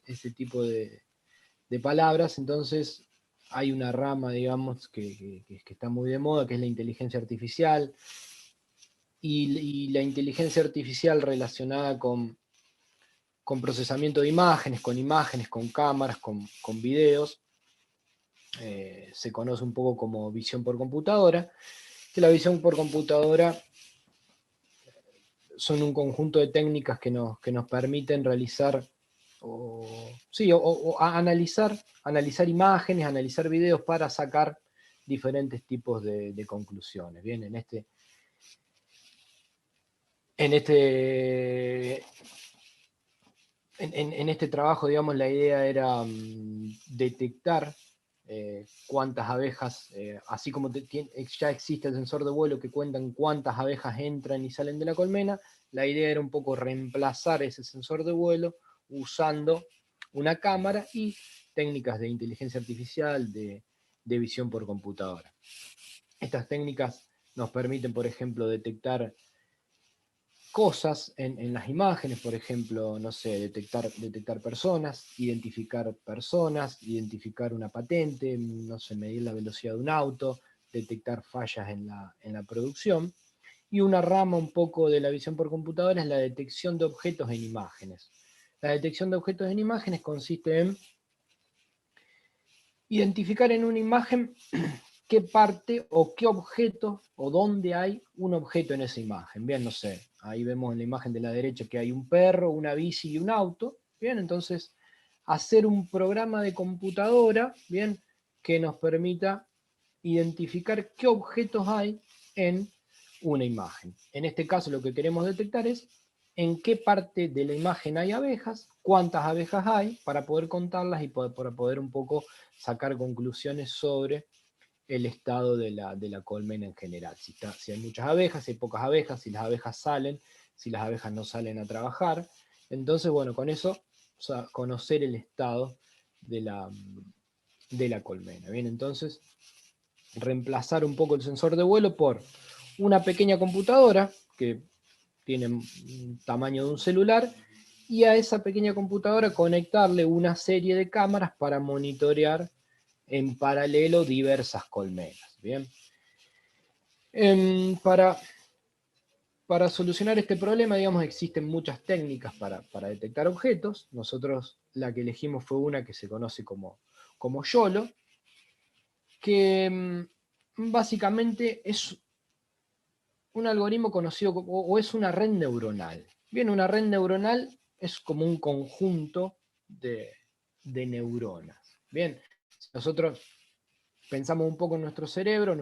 ese tipo de palabras. Entonces hay una rama, digamos, que está muy de moda, que es la inteligencia artificial, y la inteligencia artificial relacionada con procesamiento de imágenes, con cámaras, con videos, se conoce un poco como visión por computadora, que la visión por computadora son un conjunto de técnicas que nos permiten realizar analizar imágenes, analizar videos para sacar diferentes tipos de conclusiones. Bien, en este trabajo, digamos, la idea era detectar cuántas abejas, así como ya existe el sensor de vuelo que cuentan cuántas abejas entran y salen de la colmena. La idea era un poco reemplazar ese sensor de vuelo usando una cámara y técnicas de inteligencia artificial, de visión por computadora. Estas técnicas nos permiten, por ejemplo, detectar cosas en las imágenes, por ejemplo, no sé, detectar personas, identificar una patente, no sé, medir la velocidad de un auto, detectar fallas en la producción. Y una rama un poco de la visión por computadora es la detección de objetos en imágenes. La detección de objetos en imágenes consiste en identificar en una imagen qué parte o qué objeto o dónde hay un objeto en esa imagen. Bien, no sé, ahí vemos en la imagen de la derecha que hay un perro, una bici y un auto. Bien, entonces hacer un programa de computadora, bien, que nos permita identificar qué objetos hay en una imagen. En este caso lo que queremos detectar es en qué parte de la imagen hay abejas, cuántas abejas hay, para poder contarlas y para poder un poco sacar conclusiones sobre el estado de la colmena en general. Si hay muchas abejas, si hay pocas abejas, si las abejas salen, si las abejas no salen a trabajar. Entonces, bueno, con eso, o sea, conocer el estado de la colmena. Bien, entonces, reemplazar un poco el sensor de vuelo por una pequeña computadora que tiene un tamaño de un celular, y a esa pequeña computadora conectarle una serie de cámaras para monitorear en paralelo diversas colmenas. Bien. Para solucionar este problema, digamos, existen muchas técnicas para detectar objetos. Nosotros la que elegimos fue una que se conoce como YOLO, que básicamente es un algoritmo conocido o es una red neuronal. Bien, una red neuronal es como un conjunto de neuronas. Bien, si nosotros pensamos un poco en nuestro cerebro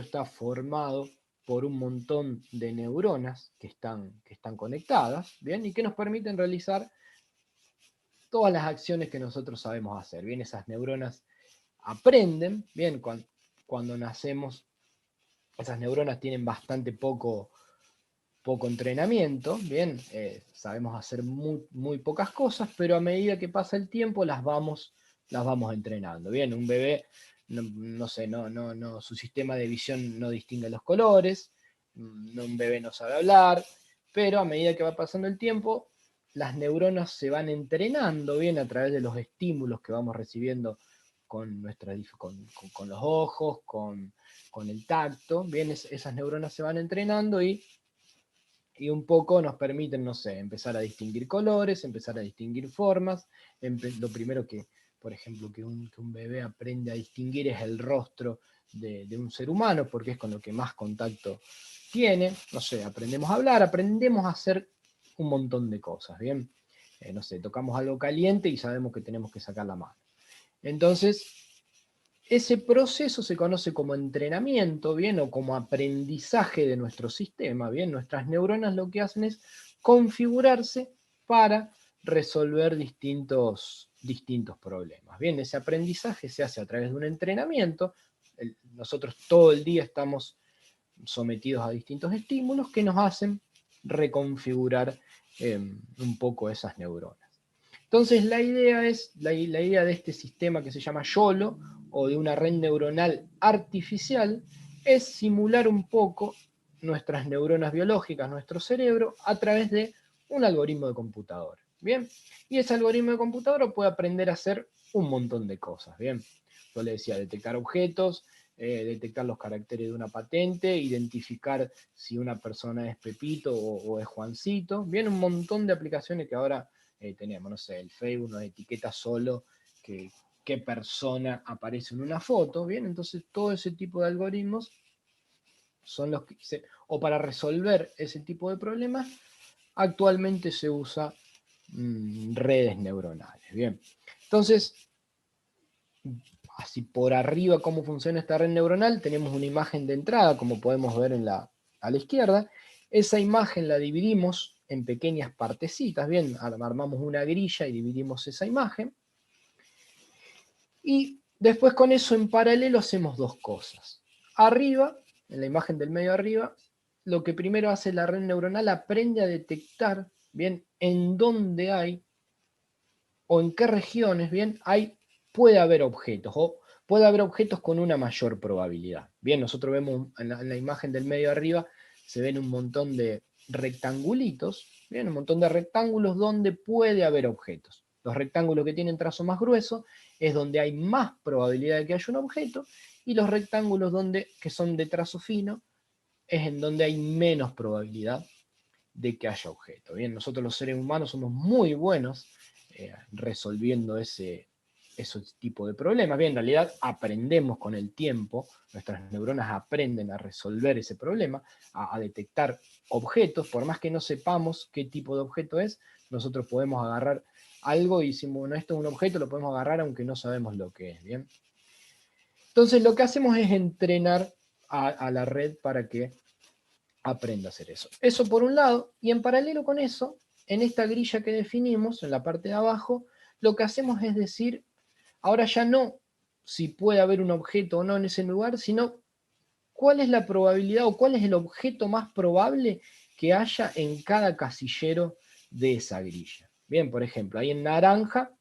está formado por un montón de neuronas que están conectadas, ¿bien? Y que nos permiten realizar todas las acciones que nosotros sabemos hacer. Bien, esas neuronas aprenden, bien, cuando nacemos, esas neuronas tienen bastante poco entrenamiento, bien, sabemos hacer muy pocas cosas, pero a medida que pasa el tiempo las vamos entrenando. Bien, un bebé, su sistema de visión no distingue los colores, un bebé no sabe hablar, pero a medida que va pasando el tiempo, las neuronas se van entrenando, bien, a través de los estímulos que vamos recibiendo con los ojos, con el tacto, bien, esas neuronas se van entrenando y un poco nos permiten, no sé, empezar a distinguir colores, empezar a distinguir formas. Lo primero por ejemplo, que un bebé aprende a distinguir es el rostro de un ser humano, porque es con lo que más contacto tiene. No sé, aprendemos a hablar, aprendemos a hacer un montón de cosas, ¿bien? No sé, tocamos algo caliente y sabemos que tenemos que sacar la mano. Entonces, ese proceso se conoce como entrenamiento, ¿bien? O como aprendizaje de nuestro sistema, ¿bien? Nuestras neuronas lo que hacen es configurarse para resolver distintos problemas, ¿bien? Ese aprendizaje se hace a través de un entrenamiento. Nosotros todo el día estamos sometidos a distintos estímulos que nos hacen reconfigurar un poco esas neuronas. Entonces la idea de este sistema que se llama YOLO, o de una red neuronal artificial, es simular un poco nuestras neuronas biológicas, nuestro cerebro, a través de un algoritmo de computadora. ¿Bien? Y ese algoritmo de computadora puede aprender a hacer un montón de cosas. ¿Bien? Yo le decía, detectar objetos, detectar los caracteres de una patente, identificar si una persona es Pepito o es Juancito. Bien, un montón de aplicaciones que ahora tenemos, no sé, el Facebook nos etiqueta solo qué persona aparece en una foto, ¿bien? Entonces todo ese tipo de algoritmos son los que o para resolver ese tipo de problemas, actualmente se usa redes neuronales, ¿bien? Entonces, así por arriba cómo funciona esta red neuronal, tenemos una imagen de entrada, como podemos ver a la izquierda. Esa imagen la dividimos en pequeñas partecitas, bien, armamos una grilla y dividimos esa imagen. Y después con eso en paralelo hacemos dos cosas. Arriba, en la imagen del medio arriba, lo que primero hace la red neuronal, aprende a detectar, bien, en dónde hay, o en qué regiones, bien, puede haber objetos, o puede haber objetos con una mayor probabilidad. Bien, nosotros vemos en la imagen del medio arriba, se ven un montón de rectangulitos, bien, un montón de rectángulos donde puede haber objetos. Los rectángulos que tienen trazo más grueso es donde hay más probabilidad de que haya un objeto, y los rectángulos que son de trazo fino es en donde hay menos probabilidad de que haya objeto. Bien, nosotros los seres humanos somos muy buenos resolviendo ese ese tipo de problemas. Bien, en realidad aprendemos con el tiempo, nuestras neuronas aprenden a resolver ese problema, a detectar objetos, por más que no sepamos qué tipo de objeto es, nosotros podemos agarrar algo y decimos, bueno, esto es un objeto, lo podemos agarrar aunque no sabemos lo que es, ¿bien? Entonces lo que hacemos es entrenar a la red para que aprenda a hacer eso. Eso por un lado, y en paralelo con eso, en esta grilla que definimos, en la parte de abajo, lo que hacemos es decir, ahora ya no si puede haber un objeto o no en ese lugar, sino cuál es la probabilidad o cuál es el objeto más probable que haya en cada casillero de esa grilla. Bien, por ejemplo, ahí en naranja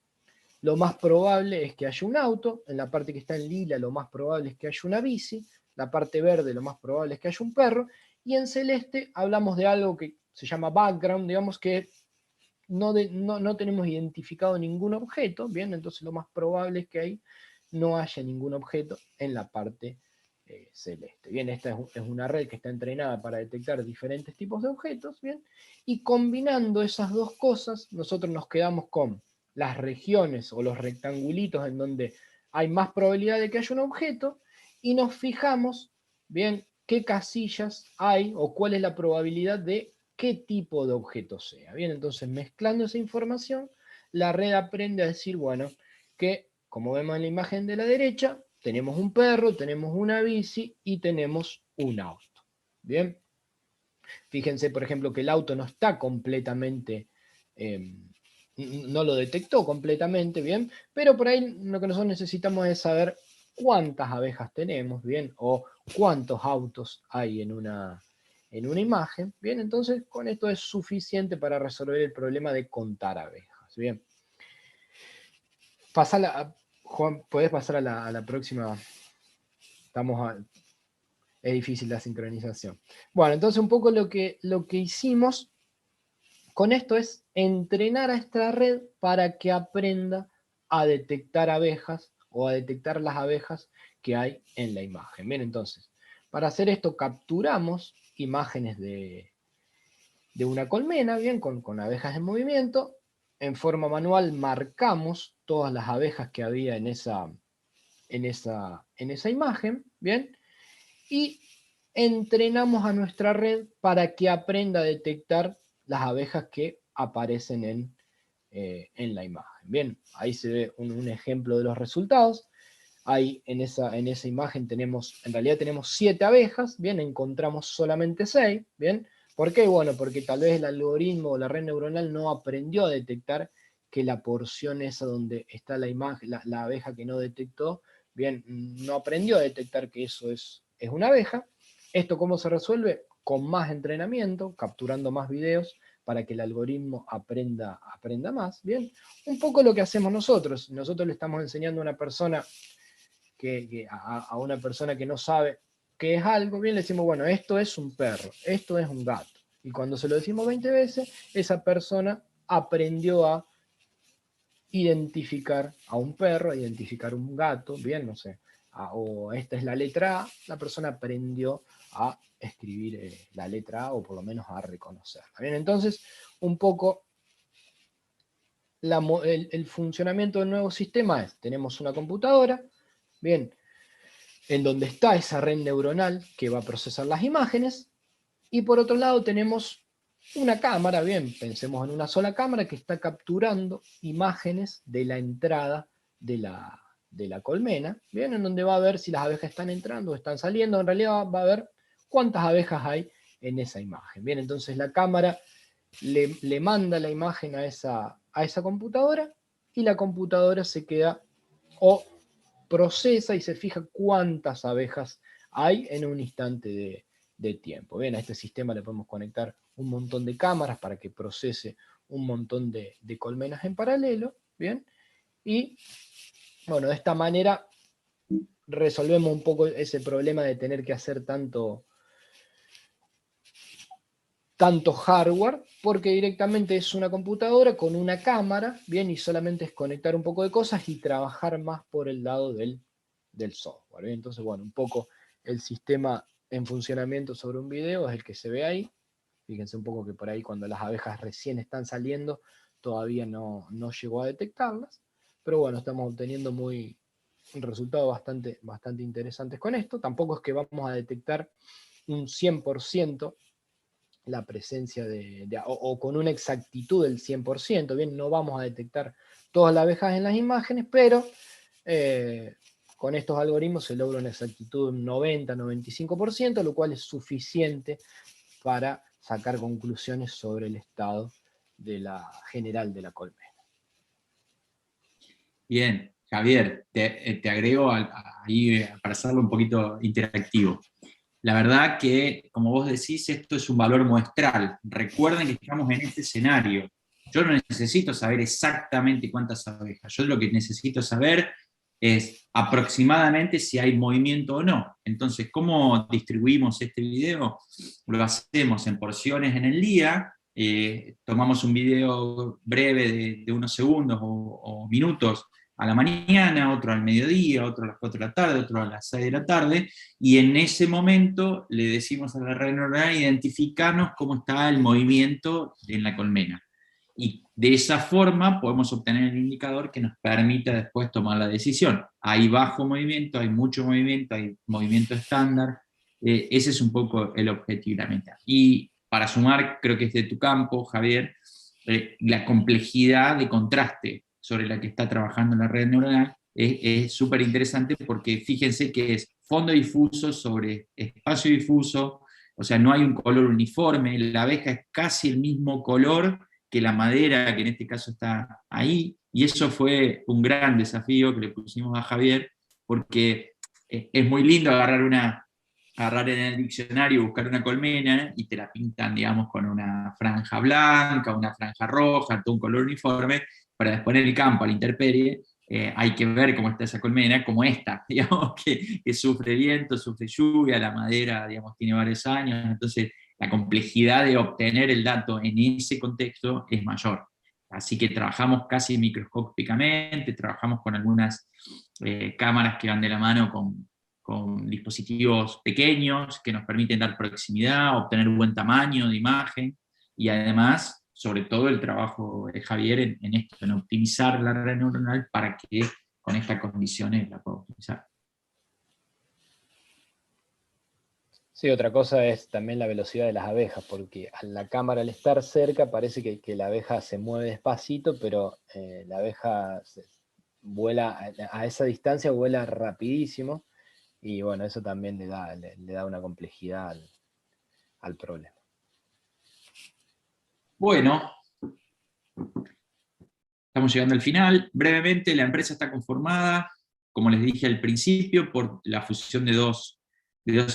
lo más probable es que haya un auto, en la parte que está en lila lo más probable es que haya una bici, la parte verde lo más probable es que haya un perro, y en celeste hablamos de algo que se llama background, digamos que no tenemos identificado ningún objeto, bien, entonces lo más probable es que ahí no haya ningún objeto en la parte celeste. Bien, esta es una red que está entrenada para detectar diferentes tipos de objetos, bien, y combinando esas dos cosas, nosotros nos quedamos con las regiones o los rectangulitos en donde hay más probabilidad de que haya un objeto, y nos fijamos, bien, qué casillas hay o cuál es la probabilidad de qué tipo de objeto sea. Bien, entonces mezclando esa información, la red aprende a decir, bueno, que como vemos en la imagen de la derecha, tenemos un perro, tenemos una bici y tenemos un auto. Bien, fíjense por ejemplo que el auto no está completamente, no lo detectó completamente, bien, pero por ahí lo que nosotros necesitamos es saber cuántas abejas tenemos, bien, o cuántos autos hay en una imagen, bien, entonces con esto es suficiente para resolver el problema de contar abejas, bien. Juan, ¿podés pasar a la próxima? Es difícil la sincronización. Bueno, entonces un poco lo que hicimos con esto es entrenar a esta red para que aprenda a detectar abejas o a detectar las abejas que hay en la imagen. Bien, entonces, para hacer esto capturamos imágenes de una colmena, bien, con abejas en movimiento. En forma manual marcamos todas las abejas que había en esa imagen, bien, y entrenamos a nuestra red para que aprenda a detectar las abejas que aparecen en la imagen. Bien, ahí se ve un ejemplo de los resultados. Ahí en esa imagen en realidad tenemos 7 abejas, bien, encontramos solamente 6, bien. ¿Por qué? Bueno, porque tal vez el algoritmo o la red neuronal no aprendió a detectar que la porción esa donde está la imagen, la abeja que no detectó, bien, no aprendió a detectar que eso es una abeja. ¿Esto cómo se resuelve? Con más entrenamiento, capturando más videos para que el algoritmo aprenda más, bien. Un poco lo que hacemos nosotros. Nosotros le estamos enseñando a una persona a una persona que no sabe qué es algo, bien, le decimos, bueno, esto es un perro, esto es un gato. Y cuando se lo decimos 20 veces, esa persona aprendió a identificar a un perro, a identificar un gato, bien, no sé, o esta es la letra A, la persona aprendió a escribir la letra A o por lo menos a reconocerla. Bien, entonces, un poco el funcionamiento del nuevo sistema es, tenemos una computadora, bien, en donde está esa red neuronal que va a procesar las imágenes, y por otro lado tenemos una cámara, bien, pensemos en una sola cámara que está capturando imágenes de la entrada de la colmena, bien, en donde va a ver si las abejas están entrando o están saliendo, en realidad va a ver cuántas abejas hay en esa imagen. Bien, entonces la cámara le manda la imagen a esa computadora y la computadora se queda o procesa y se fija cuántas abejas hay en un instante de tiempo. Bien, a este sistema le podemos conectar un montón de cámaras para que procese un montón de colmenas en paralelo, bien, y bueno, de esta manera resolvemos un poco ese problema de tener que hacer tanto hardware, porque directamente es una computadora con una cámara, bien, y solamente es conectar un poco de cosas y trabajar más por el lado del software. ¿Bien? Entonces, bueno, un poco el sistema en funcionamiento sobre un video es el que se ve ahí. Fíjense un poco que por ahí cuando las abejas recién están saliendo, todavía no llegó a detectarlas. pero bueno, estamos obteniendo resultados bastante interesantes con esto. Tampoco es que vamos a detectar un 100% la presencia o con una exactitud del 100%, bien, no vamos a detectar todas las abejas en las imágenes, pero con estos algoritmos se logra una exactitud de un 90-95%, lo cual es suficiente para sacar conclusiones sobre el estado general de la colmena. Bien, Javier, te agrego ahí para hacerlo un poquito interactivo. La verdad que, como vos decís, esto es un valor muestral. Recuerden que estamos en este escenario. Yo no necesito saber exactamente cuántas abejas. Yo lo que necesito saber es aproximadamente si hay movimiento o no. Entonces, ¿cómo distribuimos este video? Lo hacemos en porciones en el día. Tomamos un video breve de unos segundos o minutos a la mañana, otro al mediodía, otro a las 4 de la tarde, otro a las 6 de la tarde, y en ese momento le decimos a la red neuronal identificarnos cómo está el movimiento en la colmena. Y de esa forma podemos obtener el indicador que nos permita después tomar la decisión. Hay bajo movimiento, hay mucho movimiento, hay movimiento estándar. Ese es un poco el objetivo y la meta. Y para sumar, creo que es de tu campo, Javier, la complejidad de contraste sobre la que está trabajando la red neuronal es súper interesante, porque fíjense que es fondo difuso sobre espacio difuso, o sea, no hay un color uniforme, la abeja es casi el mismo color que la madera, que en este caso está ahí, y eso fue un gran desafío que le pusimos a Javier, porque es muy lindo agarrar en el diccionario, buscar una colmena, y te la pintan, digamos, con una franja blanca, una franja roja, todo un color uniforme, para después en el campo, a la intemperie, hay que ver cómo está esa colmena, como esta, digamos, que sufre viento, sufre lluvia, la madera, digamos, tiene varios años, entonces la complejidad de obtener el dato en ese contexto es mayor. Así que trabajamos casi microscópicamente, trabajamos con algunas cámaras que van de la mano con dispositivos pequeños que nos permiten dar proximidad, obtener un buen tamaño de imagen, y además, sobre todo el trabajo de Javier en esto, en optimizar la red neuronal para que con estas condiciones la pueda optimizar. Sí, otra cosa es también la velocidad de las abejas, porque a la cámara al estar cerca parece que la abeja se mueve despacito, pero la abeja vuela a esa distancia, vuela rapidísimo, y bueno, eso también le da una complejidad al problema. Bueno, estamos llegando al final. Brevemente, la empresa está conformada, como les dije al principio, por la fusión de dos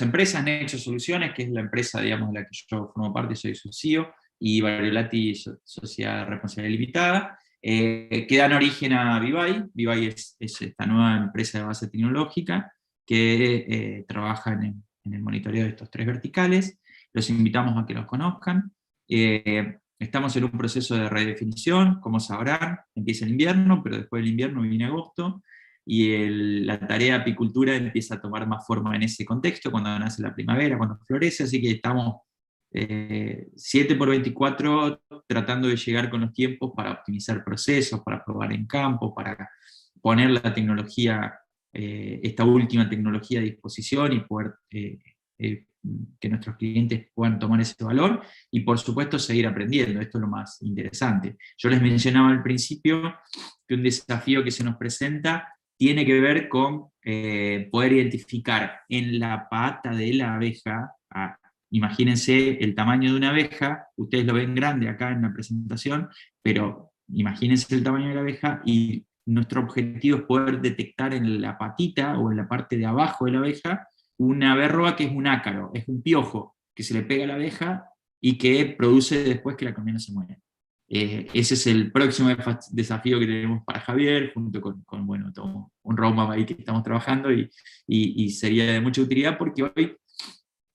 empresas, Nexo Soluciones, que es la empresa, digamos, de la que yo formo parte, soy su CEO, y Variolati, Sociedad Responsabilidad Limitada, que dan origen a Vivai. Vivai es esta nueva empresa de base tecnológica que trabaja en el monitoreo de estos 3 verticales. Los invitamos a que los conozcan. Estamos en un proceso de redefinición, como sabrán, empieza el invierno, pero después del invierno viene agosto, y la tarea de apicultura empieza a tomar más forma en ese contexto, cuando nace la primavera, cuando florece, así que estamos 7x24 tratando de llegar con los tiempos para optimizar procesos, para probar en campo, para poner la tecnología, esta última tecnología a disposición y poder que nuestros clientes puedan tomar ese valor, y por supuesto seguir aprendiendo. Esto es lo más interesante. Yo les mencionaba al principio que un desafío que se nos presenta tiene que ver con poder identificar en la pata de la abeja, imagínense el tamaño de una abeja, ustedes lo ven grande acá en la presentación, pero imagínense el tamaño de la abeja, y nuestro objetivo es poder detectar en la patita o en la parte de abajo de la abeja una berroa que es un ácaro, es un piojo que se le pega a la abeja y que produce después que la colmena se muere. Ese es el próximo desafío que tenemos para Javier, junto con bueno, todo un roadmap ahí que estamos trabajando, y sería de mucha utilidad, porque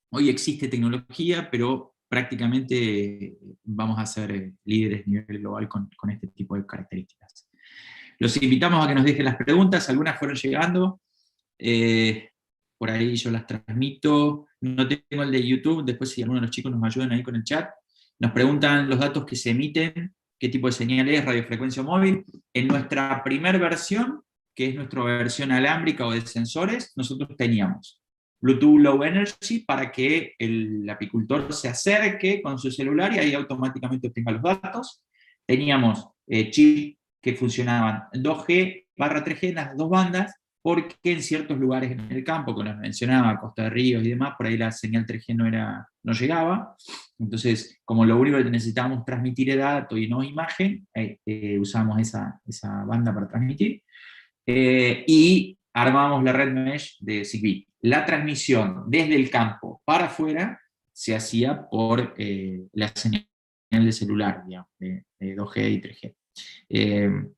hoy existe tecnología, pero prácticamente vamos a ser líderes a nivel global con este tipo de características. Los invitamos a que nos dejen las preguntas, algunas fueron llegando, por ahí yo las transmito, no tengo el de YouTube, después si alguno de los chicos nos ayudan ahí con el chat. Nos preguntan los datos que se emiten qué tipo de señal es, radiofrecuencia móvil. En nuestra primera versión, que es nuestra versión alámbrica o de sensores, nosotros teníamos Bluetooth Low Energy para que el apicultor se acerque con su celular y ahí automáticamente obtenga los datos. Teníamos chips que funcionaban 2G/3G en las dos bandas, porque en ciertos lugares en el campo, como les mencionaba, Costa de Ríos y demás, por ahí la señal 3G no llegaba. Entonces, como lo único que necesitábamos transmitir era dato y no imagen, usamos esa banda para transmitir. Y armamos la red mesh de Zigbee. La transmisión desde el campo para afuera se hacía por la señal de celular, digamos, de 2G y 3G.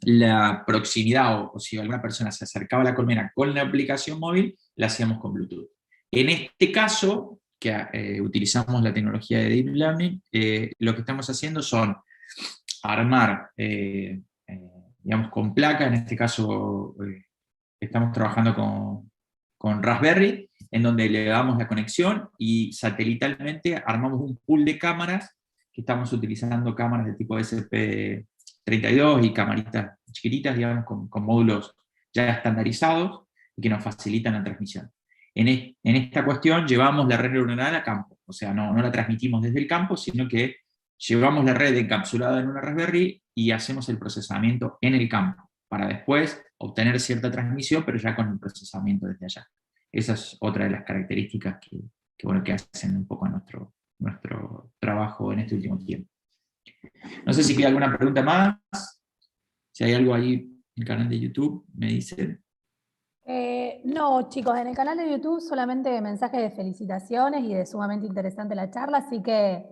La proximidad, o si alguna persona se acercaba a la colmena con la aplicación móvil, la hacíamos con Bluetooth. En este caso, que utilizamos la tecnología de Deep Learning, lo que estamos haciendo son armar, digamos, con placa, en este caso estamos trabajando con Raspberry, en donde le damos la conexión y satelitalmente armamos un pool de cámaras, que estamos utilizando cámaras de tipo SP32 y camaritas chiquititas, digamos, con módulos ya estandarizados y que nos facilitan la transmisión. En esta cuestión llevamos la red neuronal a campo, o sea, no la transmitimos desde el campo, sino que llevamos la red encapsulada en una Raspberry y hacemos el procesamiento en el campo, para después obtener cierta transmisión, pero ya con el procesamiento desde allá. Esa es otra de las características que hacen un poco nuestro trabajo en este último tiempo. No sé si queda alguna pregunta más. Si hay algo ahí en el canal de YouTube, me dicen. No, chicos, en el canal de YouTube solamente mensajes de felicitaciones y de sumamente interesante la charla, así que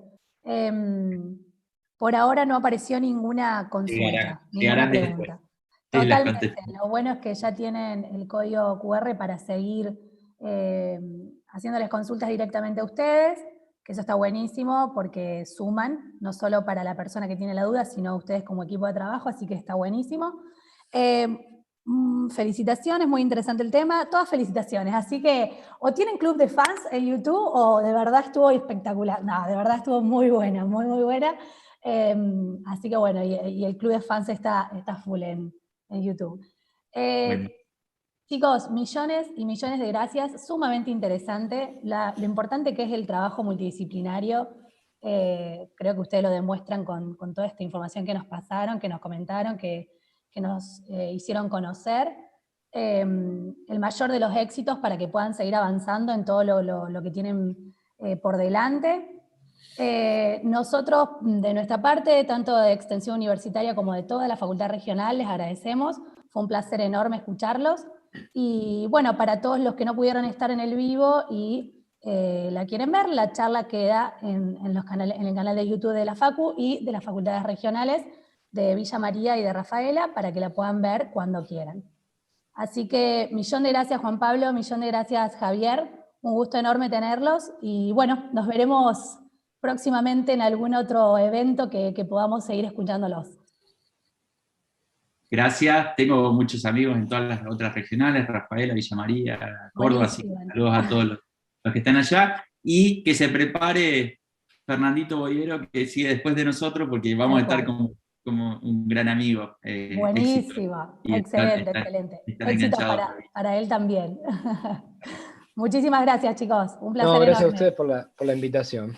por ahora no apareció ninguna consulta, ninguna pregunta. Totalmente. Lo bueno es que ya tienen el código QR para seguir haciéndoles consultas directamente a ustedes, que eso está buenísimo porque suman, no solo para la persona que tiene la duda, sino ustedes como equipo de trabajo, así que está buenísimo. Felicitaciones, muy interesante el tema, todas felicitaciones, así que o tienen club de fans en YouTube o de verdad estuvo espectacular, no, de verdad estuvo muy buena, muy buena, así que bueno, y el club de fans está full en YouTube. Bueno. Chicos, millones y millones de gracias, sumamente interesante, lo importante que es el trabajo multidisciplinario, creo que ustedes lo demuestran con toda esta información que nos pasaron, que nos comentaron, que nos hicieron conocer, el mayor de los éxitos para que puedan seguir avanzando en todo lo que tienen por delante. Nosotros, de nuestra parte, tanto de Extensión Universitaria como de toda la Facultad Regional, les agradecemos, fue un placer enorme escucharlos, y bueno, para todos los que no pudieron estar en el vivo y la quieren ver, la charla queda en el canal de YouTube de la Facu y de las Facultades Regionales, de Villa María y de Rafaela, para que la puedan ver cuando quieran. Así que millón de gracias Juan Pablo, millón de gracias Javier, un gusto enorme tenerlos, y bueno, nos veremos próximamente en algún otro evento que podamos seguir escuchándolos. Gracias, tengo muchos amigos en todas las otras regionales, Rafaela, Villa María, Córdoba, así que saludos a todos los que están allá, y que se prepare Fernandito Boyero, que sigue después de nosotros, porque vamos a estar como un gran amigo. Buenísimo, excelente. Éxito para él también. Muchísimas gracias, chicos. Un placer enorme. Gracias a ustedes por la invitación.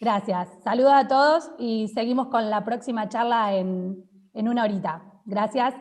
Gracias. Saludos a todos y seguimos con la próxima charla en una horita. Gracias.